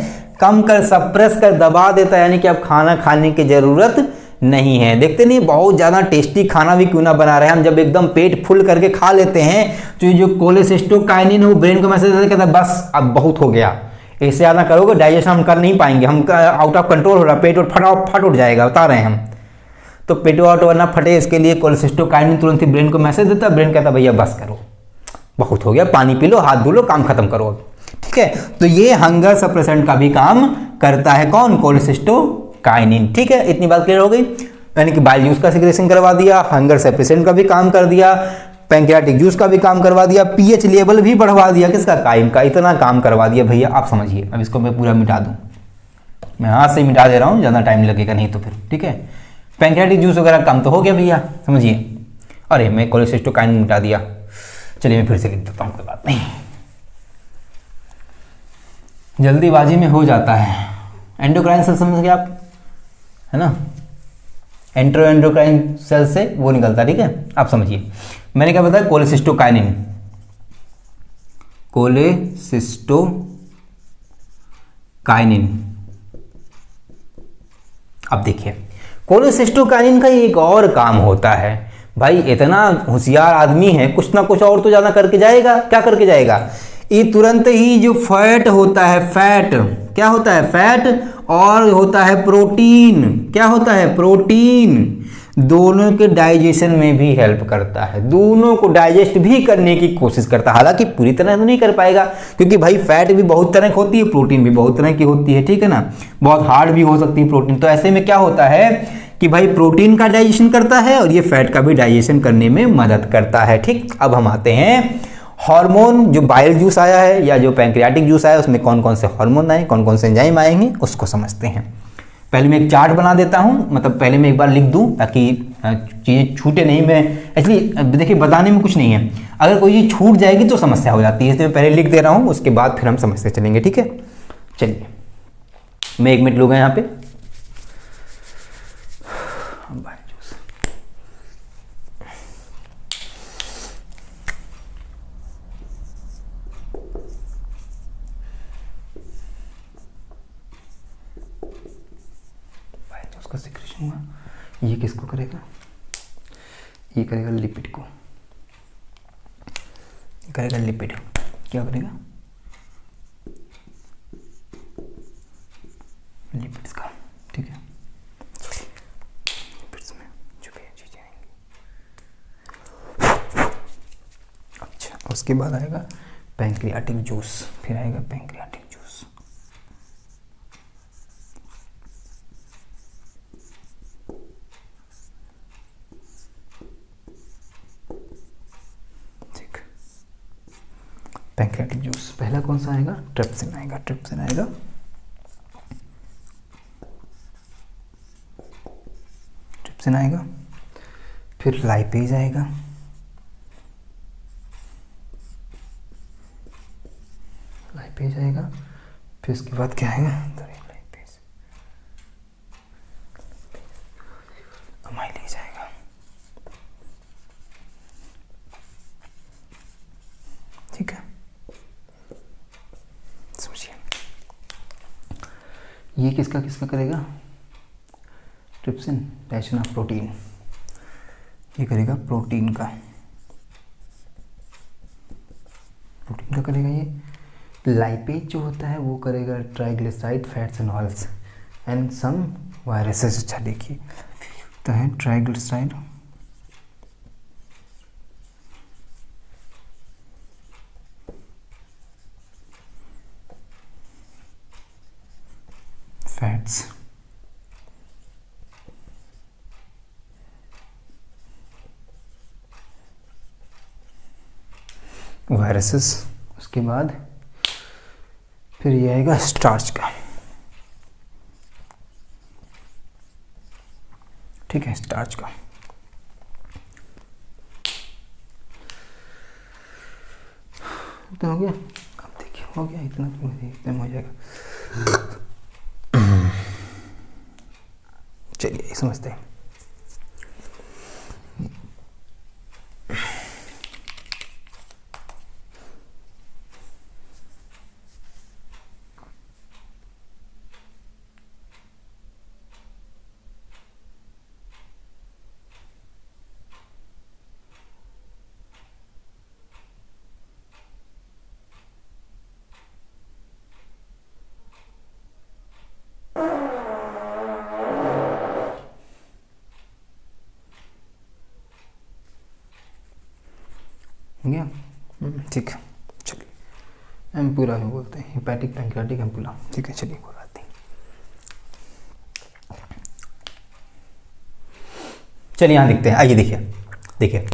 कम कर, सप्रेस कर, दबा देता है, यानी कि अब खाना खाने की जरूरत नहीं है। देखते नहीं बहुत ज़्यादा टेस्टी खाना भी क्यों ना बना रहे हैं, हम जब एकदम पेट फुल करके खा लेते हैं तो ये जो कोलेसिस्टोकाइनिन है वो ब्रेन को मैसेज देता है, कहता है बस अब बहुत हो गया, इससे ज़्यादा करोगे डाइजेशन हम कर नहीं पाएंगे, हम आउट ऑफ कंट्रोल हो रहा, पेट और फट उठ जाएगा, बता रहे हैं हम। तो पेट वाट ना फटे इसके लिए कोलेसिस्टोकाइनिन तुरंत ही ब्रेन को मैसेज देता है, ब्रेन कहता है भैया बस करो, बहुत हो गया, पानी पी लो, हाथ धो लो, काम खत्म करो अब। ठीक है, तो ये हंगर सप्रेसेंट का भी काम करता है कौन, कोलेसिस्टोकाइनिन। ठीक है, इतनी बात क्लियर हो गई। यानी कि बाइल जूस का सिक्रेशन करवा दिया, हंगर सप्रेसेंट का भी काम कर दिया, पैंक्रियाटिक जूस का भी काम करवा दिया, पीएच लेवल भी बढ़वा दिया, किसका, काइन का। इतना काम करवा दिया भैया, आप समझिए। अब इसको मैं पूरा मिटा दूं, मैं हाथ से मिटा दे रहा हूं, ज़्यादा टाइम लगेगा नहीं तो फिर। ठीक है, पैंक्रियाटिक जूस वगैरह काम तो हो गया भैया, समझिए। अरे मैं कोलेसिस्टोकाइनिन मिटा दिया, चलिए मैं फिर से लिख देता हूँ, कोई बात नहीं, जल्दीबाजी में हो जाता है। एंडोक्राइन सेल समझ गए आप, है ना, एंडोक्राइन सेल से वो निकलता है। ठीक है, आप समझिए। मैंने क्या बताया, कोलेसिस्टोकाइनिन, कोलेसिस्टोकाइनिन। अब देखिए कोलेसिस्टोकाइनिन का एक और काम होता है, भाई इतना होशियार आदमी है, कुछ ना कुछ और तो ज्यादा करके जाएगा। क्या करके जाएगा, ये तुरंत ही जो फैट होता है, फैट क्या होता है, फैट, और होता है प्रोटीन। क्या होता है, प्रोटीन, दोनों के डाइजेशन में भी हेल्प करता है, दोनों को डाइजेस्ट भी करने की कोशिश करता है। हालांकि पूरी तरह तो नहीं कर पाएगा, क्योंकि भाई फैट भी बहुत तरह की होती है, प्रोटीन भी बहुत तरह की होती है। ठीक है ना, बहुत हार्ड भी हो सकती है प्रोटीन। तो ऐसे में क्या होता है कि भाई प्रोटीन का डाइजेशन करता है और ये फैट का भी डाइजेशन करने में मदद करता है। ठीक, अब हम आते हैं हार्मोन, जो बाइल जूस आया है या जो पैंक्रियाटिक जूस आया है उसमें कौन कौन से हार्मोन आए, कौन कौन से एंजाइम आएंगे, उसको समझते हैं। पहले मैं एक चार्ट बना देता हूं, मतलब पहले मैं एक बार लिख दूं ताकि चीज़ें छूटे नहीं। मैं एक्चुअली देखिए बताने में कुछ नहीं है, अगर कोई चीज़ छूट जाएगी तो समस्या हो जाती है, इसलिए मैं पहले लिख दे रहा हूं, उसके बाद फिर हम समझते चलेंगे। ठीक है, चलिए मैं 1 मिनट लूँगा यहाँ पे। उसका सिक्रेशन हुआ। ये किसको करेगा? ये करेगा लिपिड को, ये करेगा लिपिड। क्या करेगा? लिपिड्स का, ठीक है। लिपिड्स में जो भी चीजें आएंगी, अच्छा उसके बाद आएगा पैंक्रियाटिक जूस, फिर आएगा पैंक्रियाटिक जूस। ठीक, पैंक्रियाटिक जूस पहला कौन सा आएगा? ट्रिप्सिन आएगा, ट्रिप्सिन आएगा। ट्रिप्सिन आएगा, फिर लाइपेज आएगा, लाइपेज आएगा, फिर उसके बाद क्या आएगा? लाइपेज, अमाइलेज आएगा। ठीक है, समझिए ये किसका किसका करेगा? ट्रिप्सिन डाइजेशन ऑफ प्रोटीन, ये करेगा प्रोटीन का, प्रोटीन का करेगा ये। लाइपेज जो होता है वो करेगा triglyceride fats and oils and some viruses. अच्छा देखिए तो है ट्राइग्लिसराइड फैट्स वायरसेस। उसके बाद फिर ये आएगा स्टार्च का, ठीक है, स्टार्च का। इतना हो गया, अब देखिए हो गया, इतना एकदम हो जाएगा। चलिए समझते हैं। गया, ठीक है। चलिए एम्पुला भी बोलते हैं, हेपेटिक पैंक्रियाटिक एम्पुला, ठीक है। चलिए कोई बात नहीं। चलिए यहाँ देखते हैं, आइए देखिए, देखिए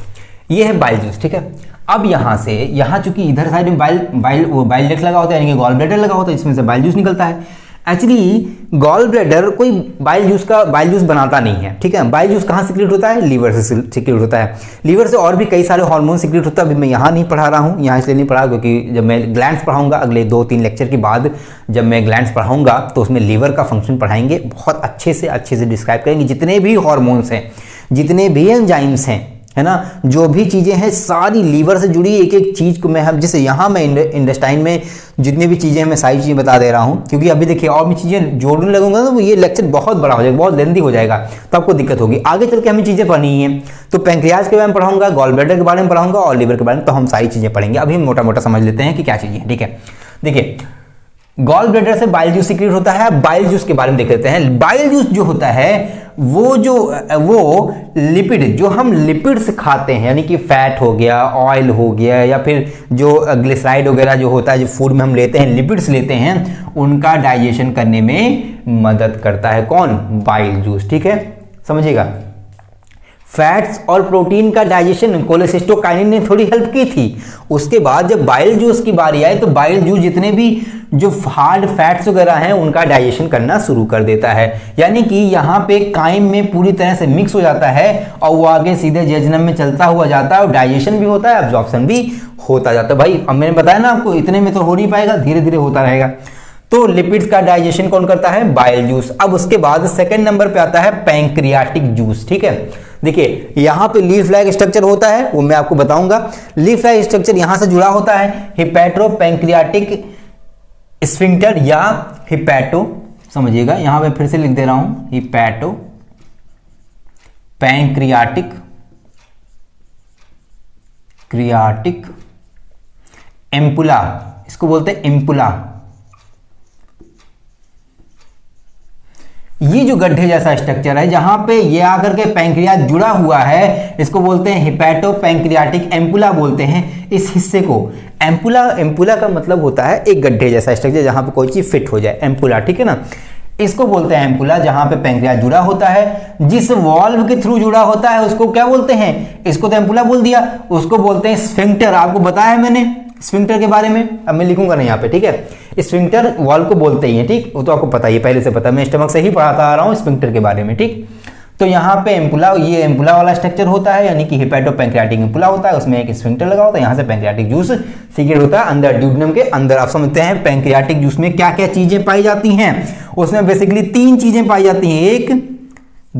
ये है बाइल जूस, ठीक है। अब यहाँ से यहाँ चूंकि इधर साइड में बाइल डक्ट लगा होता है, यानी कि गॉल ब्लैडर लगा होता है, जिसमें से बाइल जूस निकलता है। एक्चुअली गॉल ब्लैडर कोई बाइल जूस बनाता नहीं है, ठीक है। बाइल जूस कहाँ सिक्रेट होता है? लीवर से सिक्रेट होता है। लीवर से और भी कई सारे हार्मोन सिक्रेट होता है। अभी मैं यहाँ नहीं पढ़ा रहा हूँ, यहाँ इसलिए नहीं पढ़ा क्योंकि जब मैं ग्लैंड्स पढ़ाऊंगा अगले 2-3 लेक्चर के बाद, जब मैं ग्लैंड्स पढ़ाऊंगा तो उसमें लीवर का फंक्शन पढ़ाएंगे, बहुत अच्छे से डिस्क्राइब करेंगे। जितने भी हार्मोन्स हैं, जितने भी एंजाइम्स हैं, है ना, जो भी चीज़ें हैं सारी लीवर से जुड़ी एक एक चीज़ को मैं हम जैसे यहाँ मैं इंटेस्टाइन में जितनी भी चीज़ें हैं मैं सारी चीज़ें बता दे रहा हूँ, क्योंकि अभी देखिए और भी चीज़ें जोड़ने लगूंगा तो ये लेक्चर बहुत बड़ा हो जाएगा, बहुत लेंथी हो जाएगा, तो आपको दिक्कत होगी। आगे चल के हमें चीज़ें पढ़नी है, तो पैंक्रियाज के बारे में पढ़ाऊंगा, गॉल ब्लैडर के बारे में पढ़ाऊंगा और लीवर के बारे में, तो हम सारी चीज़ें पढ़ेंगे। अभी हम मोटा मोटा समझ लेते हैं कि क्या चीज़ें हैं, ठीक है। देखिए गॉल ब्लैडर से बाइल जूस सिक्रेट होता है। बाइल जूस के बारे में देख लेते हैं। बाइल जूस जो होता है वो लिपिड, जो हम लिपिड्स खाते हैं, यानी कि फैट हो गया, ऑयल हो गया, या फिर जो ग्लिसराइड वगैरह जो होता है, जो फूड में हम लेते हैं, लिपिड्स लेते हैं, उनका डाइजेशन करने में मदद करता है कौन? बाइल जूस, ठीक है, समझिएगा। फैट्स और प्रोटीन का डाइजेशन कोलेसिस्टोकाइनिन ने थोड़ी हेल्प की थी। उसके बाद जब बाइल जूस की बारी आई तो बाइल जूस जितने भी जो हार्ड फैट्स वगैरह हैं उनका डाइजेशन करना शुरू कर देता है, यानी कि यहाँ पे काइम में पूरी तरह से मिक्स हो जाता है और वो आगे सीधे जेजनम में चलता हुआ जाता है और डाइजेशन भी होता है, एब्जॉर्प्शन भी होता जाता है। भाई अब मैंने बताया ना आपको, इतने में तो हो नहीं पाएगा, धीरे धीरे होता रहेगा। तो लिपिड्स का डाइजेशन कौन करता है? Bile juice. अब उसके बाद सेकंड नंबर पे आता है पैंक्रियाटिक जूस, ठीक है। देखिए यहाँ पे लीफ लाइक स्ट्रक्चर होता है, वो मैं आपको बताऊंगा। लीफ लाइक स्ट्रक्चर यहाँ से जुड़ा होता है हिपैटो पैंक्रियाटिक स्फिंक्टर या हिपैटो समझिएगा, यहां पे फिर से लिख दे रहा हूं, हिपैटो पैंक्रियाटिक एम्पुला, इसको बोलते हैं एम्पुला। ये जो गड्ढे जैसा स्ट्रक्चर है जहां पे ये आकर के पैंक्रियाज जुड़ा हुआ है, इसको बोलते हैं हिपैटो पैंक्रियाटिक एम्पुला बोलते हैं इस हिस्से को। एम्पुला का मतलब होता है एक गड्ढे जैसा स्ट्रक्चर जहां पे कोई चीज फिट हो जाए, एम्पुला, ठीक है ना। इसको बोलते हैं एम्पुला, जहां पे पैंक्रियाज जुड़ा होता है, जिस वॉल्व के थ्रू जुड़ा होता है उसको क्या बोलते हैं, इसको तो एम्पुला बोल दिया, उसको बोलते हैं स्फिंक्टर। आपको बताया है मैंने स्फिंक्टर के बारे में, अब मैं लिखूंगा नहीं यहाँ पे, ठीक है। स्फिंक्टर वॉल्व को बोलते ही है, ठीक, वो तो आपको पता ही है, पहले से पता, मैं स्टमक से ही पढ़ाता आ रहा हूँ स्फिंक्टर के बारे में, ठीक। तो यहाँ पे एम्पुला, ये एम्पुला वाला स्ट्रक्चर होता है, यानी कि हिपैटो पैंक्रियाटिक एम्पुला होता है, उसमें एक स्फिंक्टर लगा होता है, यहाँ से पैंक्रियाटिक जूस सीक्रेट होता है अंदर ड्यूडेनम के अंदर। आप समझते हैं पैंक्रियाटिक जूस में क्या क्या चीजें पाई जाती हैं। उसमें बेसिकली 3 चीजें पाई जाती हैं, 1,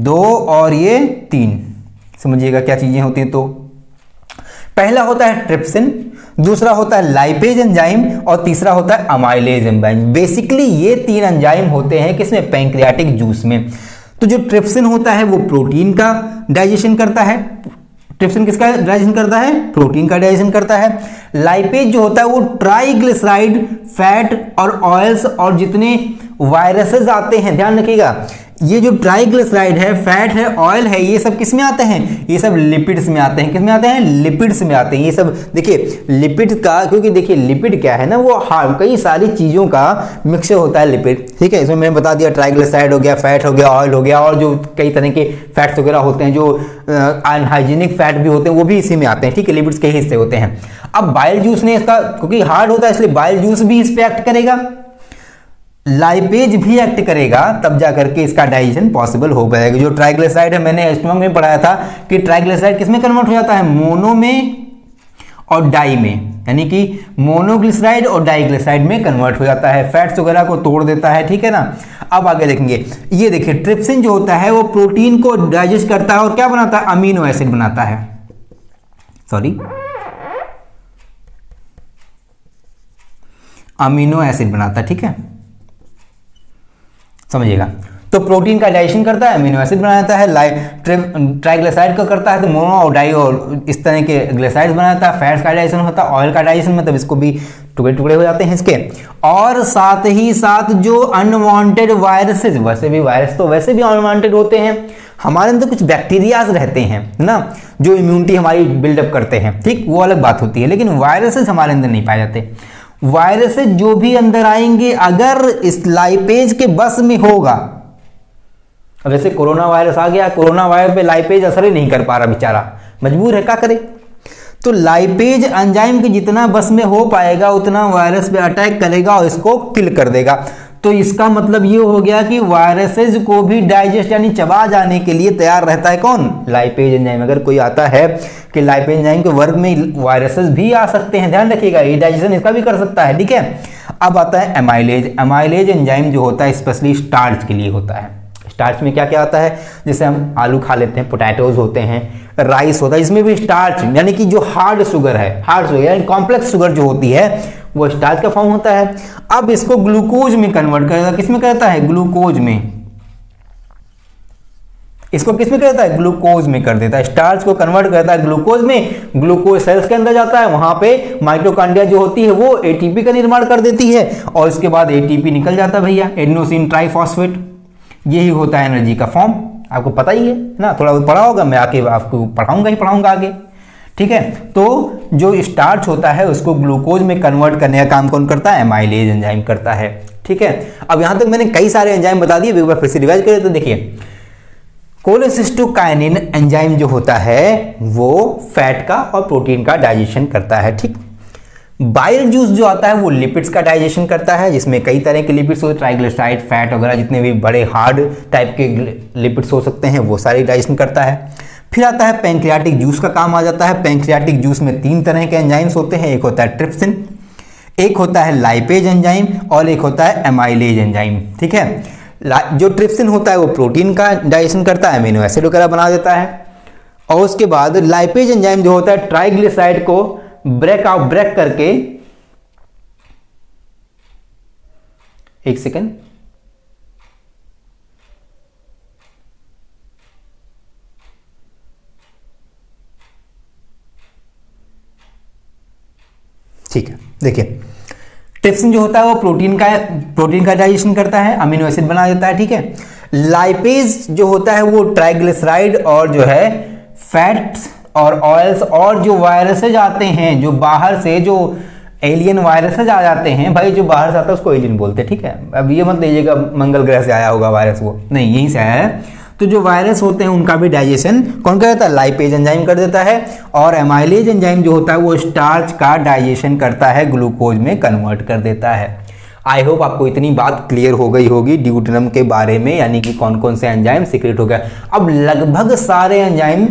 2 और ये 3। समझिएगा क्या चीजें होती हैं। तो पहला होता है ट्रिप्सिन, दूसरा होता है लाइपेज एंजाइम और तीसरा होता है अमाइलेज एंजाइम। बेसिकली ये 3 एंजाइम होते हैं किसमें, पैंक्रियाटिक जूस में। तो जो ट्रिप्सिन होता है वो प्रोटीन का डाइजेशन करता है। ट्रिप्सिन किसका डाइजेशन करता है, प्रोटीन का डाइजेशन करता है। लाइपेज जो होता है वो ट्राइग्लिसराइड, फैट और ऑयल्स और जितने वायरसेस आते हैं, ध्यान रखिएगा, ये जो ट्राइग्लिसराइड है, फैट है, ऑयल है, ये सब किस में आते हैं, ये सब लिपिड्स में आते हैं। किस में आते हैं, लिपिड्स में आते हैं। ये सब देखिए लिपिड का, क्योंकि देखिए लिपिड क्या है ना, वो कई सारी चीजों का मिक्सचर होता है लिपिड, ठीक है। इसमें मैंने बता दिया ट्राइग्लिसराइड हो गया, फैट हो गया, ऑयल हो गया, और जो कई तरह के फैट्स वगैरह होते हैं, जो अनहाइजीनिक फैट भी होते हैं, वो भी इसी में आते हैं, ठीक है, लिपिड्स के हिस्से होते हैं। अब बाइल जूस ने इसका, क्योंकि हार्ड होता है इसलिए बाइल जूस भी इस पे एक्ट करेगा, लाइपेज भी एक्ट करेगा, तब जाकर के इसका डाइजेशन पॉसिबल हो पाएगा। जो ट्राइग्लिसराइड है, मैंने स्टमक में पढ़ाया था कि ट्राइग्लिसराइड किसमें कन्वर्ट हो जाता है, मोनो में और डाई में, यानी कि मोनोग्लिसराइड और डाइग्लिसराइड में कन्वर्ट हो जाता है, फैट्स वगैरह को तोड़ देता है, ठीक है ना। अब आगे देखेंगे, ये देखिए ट्रिप्सिन जो होता है वो प्रोटीन को डाइजेस्ट करता है और क्या बनाता है, अमीनो एसिड बनाता है, अमीनो एसिड बनाता है, ठीक है, समझिएगा। तो प्रोटीन का डाइजेशन करता है, अमीनो एसिड बनाता है, ट्राइग्लिसराइड का करता है तो मोनो और डाई और इस तरह के ग्लिसराइड्स बनाता है, फैट्स का डाइजेशन होता है, ऑयल का डाइजेशन, मतलब इसको भी टुकड़े टुकड़े हो जाते हैं इसके। और साथ ही साथ जो अनवांटेड वायरसेस, वैसे भी वायरस तो वैसे भी अनवांटेड होते हैं, हमारे अंदर कुछ बैक्टीरियाज रहते हैं ना, जो इम्यूनिटी हमारी बिल्डअप करते हैं, ठीक, वो अलग बात होती है, लेकिन वायरसेस हमारे अंदर नहीं पाए जाते। वायरसेस जो भी अंदर आएंगे अगर इस लाइपेज के बस में होगा, वैसे कोरोना वायरस आ गया, कोरोना वायरस पे लाइपेज असर ही नहीं कर पा रहा बेचारा, मजबूर है, क्या करे। तो लाइपेज एंजाइम के जितना बस में हो पाएगा उतना वायरस पे अटैक करेगा और इसको किल कर देगा। तो इसका मतलब ये हो गया कि वायरसेस को भी डाइजेस्ट यानी चबा जाने के लिए तैयार रहता है कौन, लाइपेज एंजाइम। अगर कोई आता है कि लाइपेज एंजाइम के वर्ग में वायरसेस भी आ सकते हैं, ध्यान रखिएगा, ये डाइजेशन इसका भी कर सकता है, ठीक है। अब आता है एमाइलेज। एमाइलेज एंजाइम जो होता है स्पेशली स्टार्च के लिए होता है। स्टार्च में क्या क्या आता है, जैसे हम आलू खा लेते हैं, पोटैटोज होते हैं, राइस होता है, इसमें भी स्टार्च यानी कि जो हार्ड शुगर है, हार्ड शुगर यानी कॉम्प्लेक्स शुगर जो होती है वो स्टार्च का फॉर्म होता है। अब इसको ग्लूकोज में कन्वर्ट करेगा, किसमें करता है, ग्लूकोज में। इसको किसमें करता है, ग्लूकोज में कर देता है, स्टार्च को कन्वर्ट करता है ग्लूकोज में। ग्लूकोज सेल्स के अंदर जाता है, वहां पे माइटोकॉन्ड्रिया जो होती है वो एटीपी का निर्माण कर देती है और इसके बाद एटीपी निकल जाता है भैया, एडेनोसिन ट्राइफॉस्फेट। यही होता है एनर्जी का फॉर्म, आपको पता ही है ना, थोड़ा बहुत पढ़ा होगा, मैं आके आपको पढ़ाऊंगा आगे, ठीक है। तो जो स्टार्च होता है उसको ग्लूकोज में कन्वर्ट करने का काम कौन करता है, एमाइलेज एंजाइम करता है, ठीक है। अब यहां तक मैंने कई सारे एंजाइम बता दिए, एक बार फिर से रिवाइज करें तो देखिए, कोलेसिस्टोकाइनिन एंजाइम जो होता है वो फैट का और प्रोटीन का डाइजेशन करता है, ठीक। बाइल जूस जो आता है वो लिपिड्स का डाइजेशन करता है, जिसमें कई तरह के लिपिड्स होते हैं, ट्राइग्लिसराइड, फैट वगैरह, जितने भी बड़े हार्ड टाइप के लिपिड्स हो सकते हैं वो सारे डाइजेशन करता है। फिर आता है पैंक्रियाटिक जूस का काम आ जाता है। पैंक्रियाटिक जूस में 3 तरह के एंजाइम्स होते हैं, एक होता है ट्रिप्सिन, एक होता है लाइपेज एंजाइम और एक होता है एमाइलेज एंजाइम, ठीक है। जो ट्रिप्सिन होता है वो प्रोटीन का डाइजेशन करता है, अमीनो एसिड वगैरह बना देता है। और उसके बाद लाइपेज एंजाइम जो होता है ट्राइग्लिसराइड को ब्रेक करके, एक सेकेंड, ठीक है, देखिए ट्रिप्सिन जो होता है वो प्रोटीन का डाइजेशन करता है, अमीनो एसिड बना देता है, ठीक है। लाइपेज जो होता है वो ट्राइग्लिसराइड और जो है फैट्स और ऑयल्स और जो वायरसेज आते हैं, जो बाहर से जो एलियन वायरसेज आ जाते हैं, भाई जो बाहर से आता है उसको एलियन बोलते हैं, ठीक है। अब ये मत लीजिएगा मंगल ग्रह से आया होगा वायरस, वो नहीं, यहीं से आया है। तो जो वायरस होते हैं उनका भी डाइजेशन कौन कर देता है? लाइपेज एंजाइम कर देता है। और एमाइलेज एंजाइम जो होता है वो स्टार्च का डाइजेशन करता है, ग्लूकोज में कन्वर्ट कर देता है। आई होप आपको इतनी बात क्लियर हो गई होगी ड्यूटेनम के बारे में, यानी कि कौन कौन से एंजाइम सीक्रेट हो गया। अब लगभग सारे एंजाइम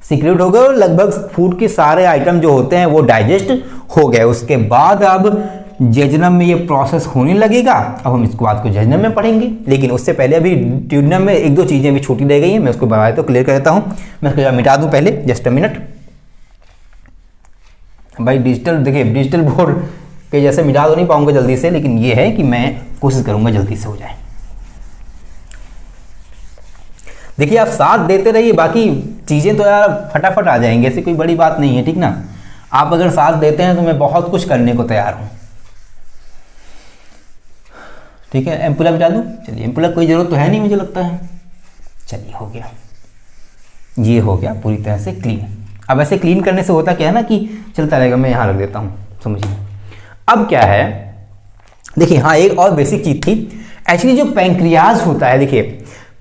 सीक्रेट हो गए और लगभग फूड के सारे आइटम जो होते हैं वो डाइजेस्ट हो गए। उसके बाद अब जेजुनम में ये प्रोसेस होने लगेगा। अब हम इसको बात को जेजुनम में पढ़ेंगे, लेकिन उससे पहले अभी ड्यूडेनम में एक दो चीज़ें भी छूटी रह गई हैं, मैं उसको बताया तो क्लियर कर देता हूँ। मैं इसको मिटा दूँ पहले, जस्ट अ मिनट। भाई डिजिटल, देखिए डिजिटल बोर्ड के जैसे मिटा तो नहीं पाऊंगा जल्दी से, लेकिन ये है कि मैं कोशिश करूंगा जल्दी से हो जाए। देखिए आप साथ देते रहिए, बाकी चीज़ें तो यार फटाफट आ जाएंगे, ऐसी कोई बड़ी बात नहीं है, ठीक ना। आप अगर साथ देते हैं तो मैं बहुत कुछ करने को तैयार हूँ, ठीक है। एम्पुला मिटा दूँ? चलिए, एम्पुला कोई ज़रूरत तो है नहीं मुझे लगता है। चलिए हो गया, ये हो गया पूरी तरह से क्लीन। अब ऐसे क्लीन करने से होता क्या है ना कि चलता रहेगा। मैं यहाँ रख देता हूँ, समझिए। अब क्या है, देखिए हाँ एक और बेसिक चीज़ थी। एक्चुअली जो पैंक्रियाज होता है, देखिए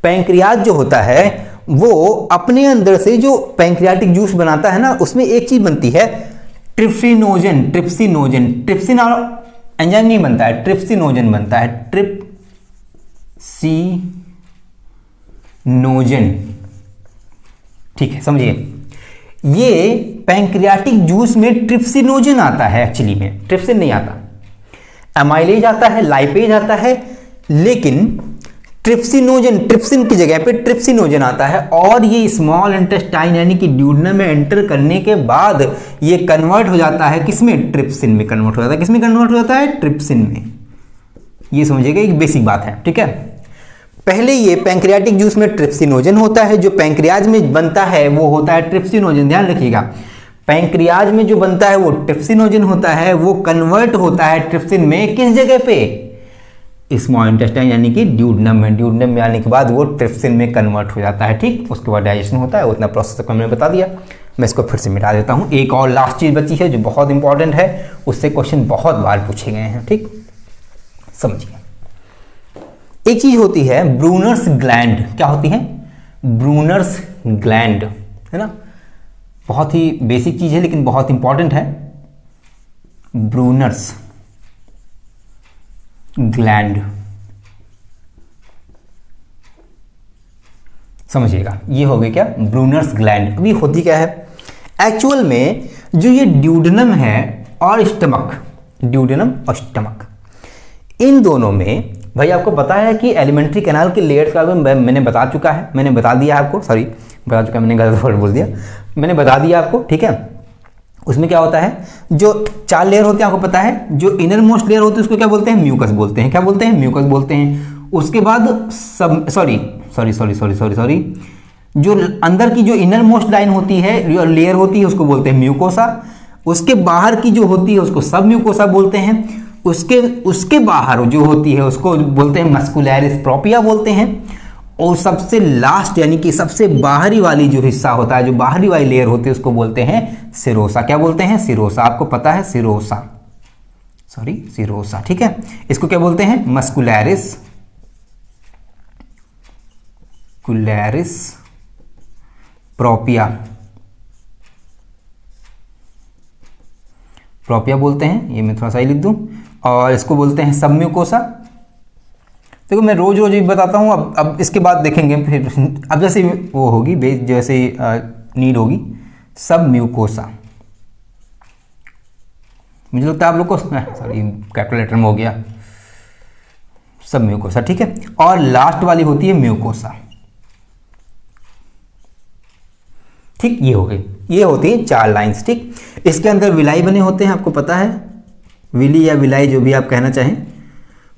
पैंक्रियाज जो होता है वो अपने अंदर से जो पैंक्रियाटिक जूस बनाता है ना, उसमें एक चीज़ बनती है ट्रिप्सिनोजन। ट्रिप्सिन और एंजाइम नहीं बनता है, ट्रिप्सिनोजन बनता है, ट्रिप्सिनोजन, ठीक है, समझिए। ये पैंक्रियाटिक जूस में ट्रिप्सिनोजन आता है, एक्चुअली में ट्रिप्सिन नहीं आता। एमाइलेज आता है, लाइपेज आता है, लेकिन ट्रिप्सिनोजन, ट्रिप्सिन की जगह पे ट्रिप्सिनोजन आता है। और ये स्मॉल इंटेस्टाइन यानी कि ड्यूडेनम में एंटर करने के बाद ये कन्वर्ट हो जाता है किसमें? ट्रिप्सिन में कन्वर्ट हो जाता है। किसमें कन्वर्ट हो जाता है? ट्रिप्सिन में। ये समझिएगा, एक बेसिक बात है, ठीक है। पहले ये पैंक्रियाटिक जूस में ट्रिप्सिनोजन होता है, जो पैंक्रियाज में बनता है वो होता है ट्रिप्सिनोजन। ध्यान रखिएगा, पैंक्रियाज में जो बनता है वो ट्रिप्सिनोजन होता है, वो कन्वर्ट होता है ट्रिप्सिन में। किस जगह पे? स्मॉल इंटेस्टाइन यानी कि ड्यूडेनम में। ड्यूडेनम में आने के बाद वो ट्रिप्सिन में कन्वर्ट हो जाता है, ठीक। उसके बाद डाइजेशन होता है, उतना प्रोसेस को मैंने बता दिया। मैं इसको फिर से मिटा देता हूँ। एक और लास्ट चीज़ बची है जो बहुत इंपॉर्टेंट है, उससे क्वेश्चन बहुत बार पूछे गए हैं, ठीक। समझिए, एक चीज़ होती है ब्रूनर्स ग्लैंड। क्या होती है? ब्रूनर्स ग्लैंड, है ना। बहुत ही बेसिक चीज़ है लेकिन बहुत इंपॉर्टेंट है। ब्रूनर्स ग्लैंड, समझिएगा, ये हो गई क्या? Brunner's gland. अभी होती क्या है एक्चुअल में, जो ये ड्यूडेनम है और स्टमक, ड्यूडेनम और स्टमक, इन दोनों में भाई आपको पता है कि एलिमेंट्री कैनाल के लेयर्स का मैंने बता चुका है, मैंने बता दिया आपको, सॉरी बता चुका, मैंने गलत वर्ड बोल दिया, मैंने बता दिया आपको, ठीक है। उसमें क्या होता है, जो 4 लेयर होते हैं आपको पता है। जो इनर मोस्ट लेयर होती है उसको क्या बोलते हैं? म्यूकस बोलते हैं। क्या बोलते हैं? म्यूकस बोलते हैं। उसके बाद सब सॉरी जो अंदर की जो इनर मोस्ट लाइन होती है, लेयर होती है, उसको बोलते हैं म्यूकोसा। उसके बाहर की जो होती है उसको सब म्यूकोसा बोलते हैं। उसके बाहर जो होती है उसको बोलते हैं मस्कुलैरिस प्रोपिया बोलते हैं। और सबसे लास्ट यानी कि सबसे बाहरी वाली जो हिस्सा होता है, जो बाहरी वाली लेयर होती है, उसको बोलते हैं सिरोसा। क्या बोलते हैं? सिरोसा। आपको पता है सिरोसा, सिरोसा, ठीक है। इसको क्या बोलते हैं? मस्कुलैरिस प्रोपिया बोलते हैं। ये मैं थोड़ा सा ही लिख दूं। और इसको बोलते हैं सब म्यूकोसा। देखो मैं रोज रोज बताता हूँ, अब इसके बाद देखेंगे फिर, अब जैसे वो होगी जैसे नीड होगी, सब म्यूकोसा। मुझे लगता है आप लोग को, सॉरी कैपिटल लेटर में हो गया, सब म्यूकोसा, ठीक है। और लास्ट वाली होती है म्यूकोसा, ठीक। ये हो गई, ये होती है 4 लाइंस, ठीक। इसके अंदर विलाई बने होते हैं, आपको पता है, विली या विलाई जो भी आप कहना चाहें।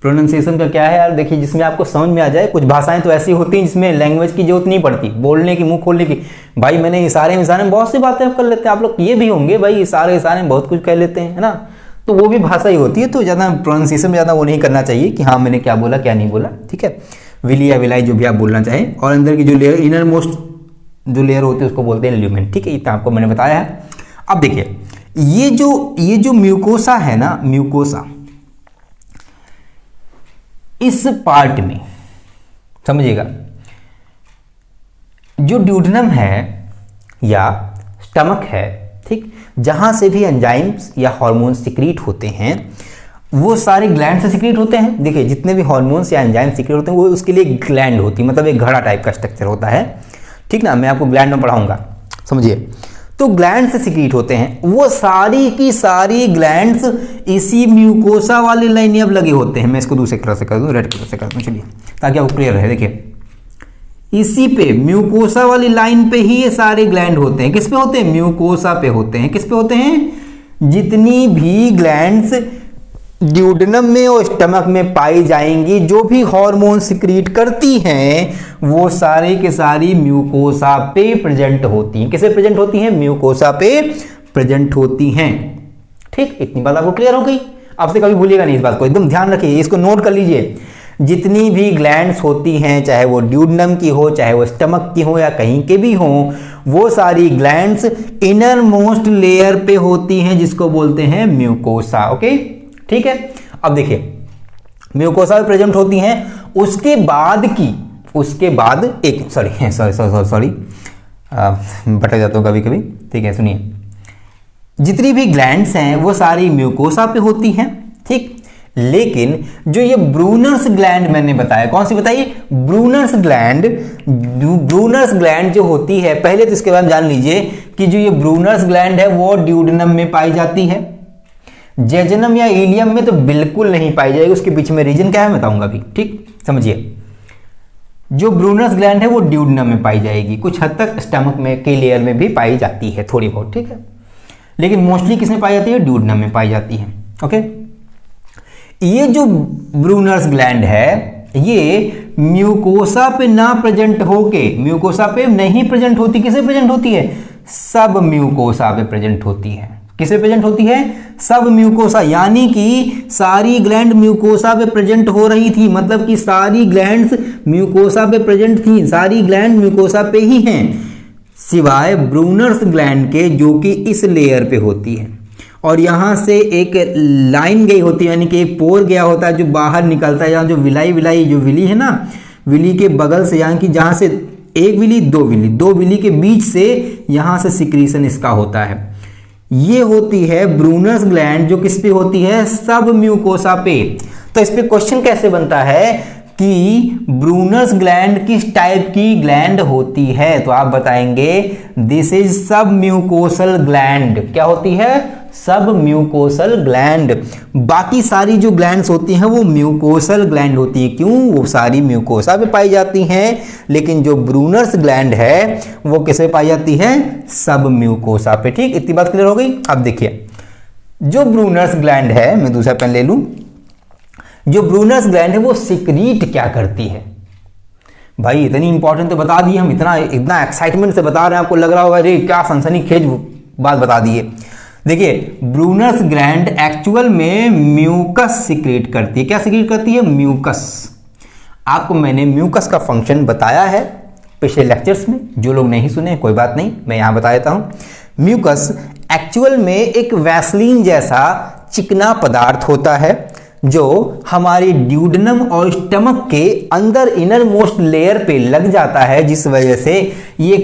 प्रोनाउंसिएशन का क्या है यार, देखिए जिसमें आपको समझ में आ जाए। कुछ भाषाएं तो ऐसी होती हैं जिसमें लैंग्वेज की जरूरत नहीं पड़ती, बोलने की, मुंह खोलने की। भाई मैंने इशारे में बहुत सी बातें कर लेते हैं, आप लोग ये भी होंगे भाई, इशारे में बहुत कुछ कह लेते हैं, है ना। तो वो भी भाषा ही होती है, तो ज़्यादा प्रोनाउंसिएशन में ज़्यादा वो नहीं करना चाहिए कि हाँ मैंने क्या बोला क्या नहीं बोला, ठीक है। विली या विलाई जो भी आप बोलना चाहें, और अंदर की जो लेयर, इनर मोस्ट जो लेयर होती है उसको बोलते हैं ल्यूमेन, ठीक है। इतना आपको मैंने बताया है। अब देखिए ये जो म्यूकोसा है ना, म्यूकोसा, इस पार्ट में समझिएगा, जो ड्यूडेनम है या स्टमक है, ठीक, जहां से भी एंजाइम्स या हार्मोन्स सिक्रीट होते हैं वो सारे ग्लैंड से सिक्रीट होते हैं। देखिए जितने भी हार्मोन्स या एंजाइम सिक्रीट होते हैं वो उसके लिए ग्लैंड होती है, मतलब एक घड़ा टाइप का स्ट्रक्चर होता है, ठीक ना। मैं आपको ग्लैंड में पढ़ाऊंगा, समझिए। तो ग्लैंड से सिक्रीट होते हैं, वो सारी की सारी ग्लैंड्स इसी म्यूकोसा वाली लाइन अब लगे होते हैं। मैं इसको दूसरे कलर से कर दूं, रेड कलर से कर दूं, चलिए, ताकि आपको क्लियर रहे। देखिए इसी पे म्यूकोसा वाली लाइन पे ही ये सारे ग्लैंड होते हैं। किस पे होते हैं? म्यूकोसा पे होते हैं। किस पे होते हैं? जितनी भी ग्लैंड्स ड्यूडेनम में और स्टमक में पाई जाएंगी, जो भी हार्मोन सिक्रीट करती हैं, वो सारे के सारी म्यूकोसा पे प्रेजेंट होती हैं। किसे प्रेजेंट होती हैं? म्यूकोसा पे प्रेजेंट होती हैं, ठीक। इतनी बात आपको क्लियर हो गई। आपसे कभी भूलिएगा नहीं इस बात को, एकदम ध्यान रखिए, इसको नोट कर लीजिए। जितनी भी ग्लैंड्स होती हैं, चाहे वो ड्यूडेनम की हो, चाहे वो स्टमक की हो, या कहीं के भी हो, वो सारी ग्लैंड्स इनर मोस्ट लेयर पे होती हैं, जिसको बोलते हैं म्यूकोसा। ओके, ठीक है। अब देखिए म्यूकोसा में प्रेजेंट होती हैं। उसके बाद एक सॉरी भटक जाता हूं कभी कभी, ठीक है। सुनिए, जितनी भी ग्लैंड्स हैं वो सारी म्यूकोसा पे होती हैं, ठीक। लेकिन जो ये ब्रूनर्स ग्लैंड मैंने बताया, कौन सी बताइए? ब्रूनर्स ग्लैंड जो होती है, पहले तो इसके बाद जान लीजिए कि जो ये ब्रूनर्स ग्लैंड है वो ड्यूडेनम में पाई जाती है। जेजुनम या इलियम में तो बिल्कुल नहीं पाई जाएगी। उसके पीछे में रीजन क्या है बताऊंगा अभी, ठीक। समझिए, जो ब्रूनर्स ग्लैंड है वो ड्यूडेनम में पाई जाएगी, कुछ हद तक स्टमक में के लेयर में भी पाई जाती है थोड़ी बहुत, ठीक है। लेकिन मोस्टली किसमें पाई जाती है? ड्यूडेनम में पाई जाती है। ओके, ये जो ब्रूनर्स ग्लैंड है ये म्यूकोसा पे ना प्रेजेंट होके, म्यूकोसा पे नहीं प्रेजेंट होती, किसे प्रेजेंट होती है? सब म्यूकोसा पे प्रेजेंट होती है। किसे प्रेजेंट होती है? सब म्यूकोसा, यानी कि सारी ग्लैंड म्यूकोसा पे प्रेजेंट हो रही थी, मतलब कि सारी ग्लैंड्स म्यूकोसा पे प्रेजेंट थी, सारी ग्लैंड म्यूकोसा पे ही हैं, सिवाय ब्रूनर्स ग्लैंड के, जो कि इस लेयर पे होती है। और यहां से एक लाइन गई होती है, यानी कि एक पोर गया होता है जो बाहर निकलता है, यहाँ जो विलाई जो विली है ना, विली के बगल से, यानी कि जहां से एक विली दो विली के बीच से यहां से सिक्रीशन इसका होता है। ये होती है ब्रूनर्स ग्लैंड, जो किस पे होती है? सब म्यूकोसा पे। तो इस पे क्वेश्चन कैसे बनता है कि ब्रूनर्स ग्लैंड किस टाइप की ग्लैंड होती है? तो आप बताएंगे दिस इज सब म्यूकोसल ग्लैंड। क्या होती है? सब म्यूकोसल ग्लैंड। बाकी सारी जो ग्लैंड्स होती हैं वो म्यूकोसल ग्लैंड होती है। क्यों? वो सारी म्यूकोसा पे पाई जाती हैं, लेकिन जो ब्रूनर्स ग्लैंड है वो किसे पाई जाती है? सब म्यूकोसा पे, ठीक। इतनी बात क्लियर हो गई। अब देखिए, जो ब्रूनर्स ग्लैंड है, मैं दूसरा पेन ले लूं, जो ब्रूनर्स ग्लैंड है वो सिक्रीट क्या करती है? भाई इतनी इंपॉर्टेंट तो बता दी हम, इतना एक्साइटमेंट से बता रहे हैं, आपको लग रहा होगा अरे क्या सनसनीखेज बात बता दिए। देखिए, ब्रूनर्स ग्लैंड एक्चुअल में म्यूकस सिक्रीट करती है। क्या सिक्रीट करती है? म्यूकस। आपको मैंने म्यूकस का फंक्शन बताया है पिछले लेक्चर्स में, जो लोग नहीं सुने कोई बात नहीं, मैं यहां बता देता हूं। म्यूकस एक्चुअल में एक वैसलीन जैसा चिकना पदार्थ होता है, जो हमारी ड्यूडेनम और स्टमक के अंदर इनर मोस्ट लेयर पे लग जाता है, जिस वजह से ये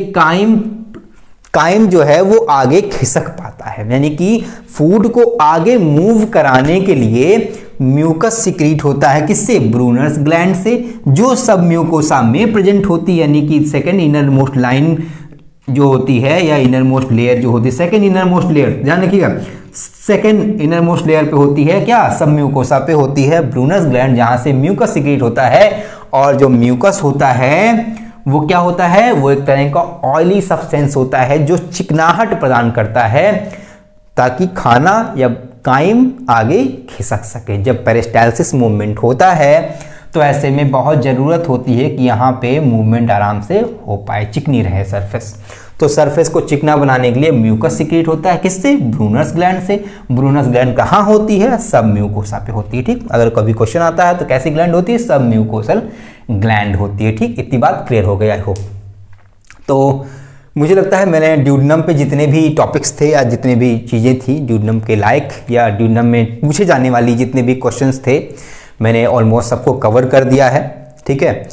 काइम जो है वो आगे खिसक पाता है। यानी कि फूड को आगे मूव कराने के लिए म्यूकस सिक्रीट होता है। किससे? ब्रूनर्स ग्लैंड से, जो सब म्यूकोसा में प्रेजेंट होती है। यानी कि सेकेंड इनर मोस्ट लाइन जो होती है, या इनर मोस्ट लेयर जो होती है, सेकेंड इनर मोस्ट लेयर, ध्यान रखिएगा, सेकेंड इनर मोस्ट लेयर पे होती है क्या? सब म्यूकोसा पे होती है ब्रूनर्स ग्लैंड, जहां से म्यूकस सिक्रीट होता है। और जो म्यूकस होता है वो क्या होता है? वो एक तरह का ऑयली सब्सटेंस होता है, जो चिकनाहट प्रदान करता है, ताकि खाना या काइम आगे खिसक सके। जब पेरिस्टाल्सिस मूवमेंट होता है तो ऐसे में बहुत ज़रूरत होती है कि यहाँ पे मूवमेंट आराम से हो पाए, चिकनी रहे सरफेस। तो सरफेस को चिकना बनाने के लिए म्यूकस सिक्रीट होता है, किससे? ब्रूनस ग्लैंड से। ब्रूनस ग्लैंड कहाँ होती है? सब म्यूकोसा पे होती है, ठीक। अगर कभी क्वेश्चन आता है तो कैसी ग्लैंड होती है? सब म्यूकोसल ग्लैंड होती है, ठीक। इतनी बात क्लियर हो गई आई होप। तो मुझे लगता है मैंने ड्यूडेनम पे जितने भी टॉपिक्स थे या जितने भी चीज़ें थी ड्यूडेनम के लायक या ड्यूडेनम में पूछे जाने वाली जितने भी क्वेश्चंस थे मैंने ऑलमोस्ट सबको कवर कर दिया है, ठीक है।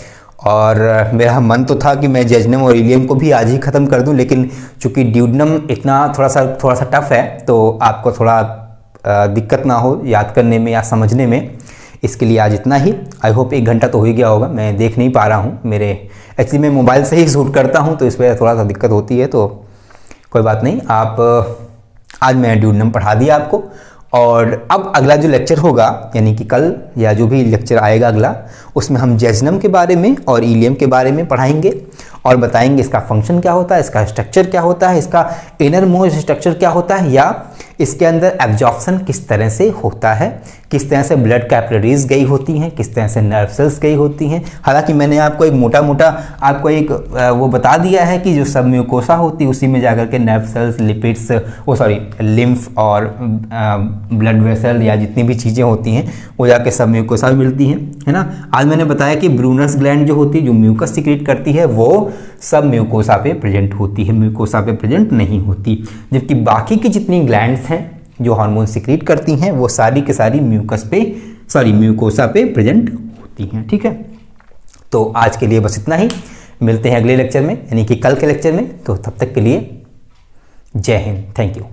और मेरा मन तो था कि मैं जेजनम और इलियम को भी आज ही ख़त्म कर दूं, लेकिन चूंकि ड्यूडेनम इतना थोड़ा सा टफ है तो आपको थोड़ा दिक्कत ना हो याद करने में या समझने में, इसके लिए आज इतना ही। आई होप 1 घंटा तो हो ही गया होगा, मैं देख नहीं पा रहा हूँ, मेरे एक्चुअली मैं मोबाइल से ही शूट करता हूँ तो इस वजह थोड़ा सा दिक्कत होती है, तो कोई बात नहीं। आप आज मैं ड्यूडेनम पढ़ा दिया आपको, और अब अगला जो लेक्चर होगा यानी कि कल या जो भी लेक्चर आएगा अगला, उसमें हम जेजनम के बारे में और इलियम के बारे में पढ़ाएंगे और बताएंगे इसका फंक्शन क्या होता है, इसका स्ट्रक्चर क्या होता है, इसका इनर मोस्ट स्ट्रक्चर क्या होता है, या इसके अंदर एब्जॉर्प्शन किस तरह से होता है, किस तरह से ब्लड कैपिलरीज गई होती हैं, किस तरह से नर्व सेल्स गई होती हैं। हालांकि मैंने आपको एक मोटा आपको एक वो बता दिया है कि जो सब म्यूकोसा होती है उसी में जाकर के नर्व सेल्स, लिपिड्स, लिम्फ और ब्लड वेसल या जितनी भी चीज़ें होती हैं वो जाके सब म्यूकोसा में मिलती हैं, है ना। आज मैंने बताया कि ब्रूनस ग्लैंड जो होती है जो म्यूकस सिक्रीट करती है वो सब म्यूकोसा पे प्रेजेंट होती है, म्यूकोसा पे प्रेजेंट नहीं होती, जबकि बाकी की जितनी ग्लैंड्स हैं जो हार्मोन सिक्रीट करती हैं वो सारी के सारी म्यूकोसा पे प्रेजेंट होती हैं, ठीक है। तो आज के लिए बस इतना ही, मिलते हैं अगले लेक्चर में यानी कि कल के लेक्चर में। तो तब तक के लिए जय हिंद, थैंक यू।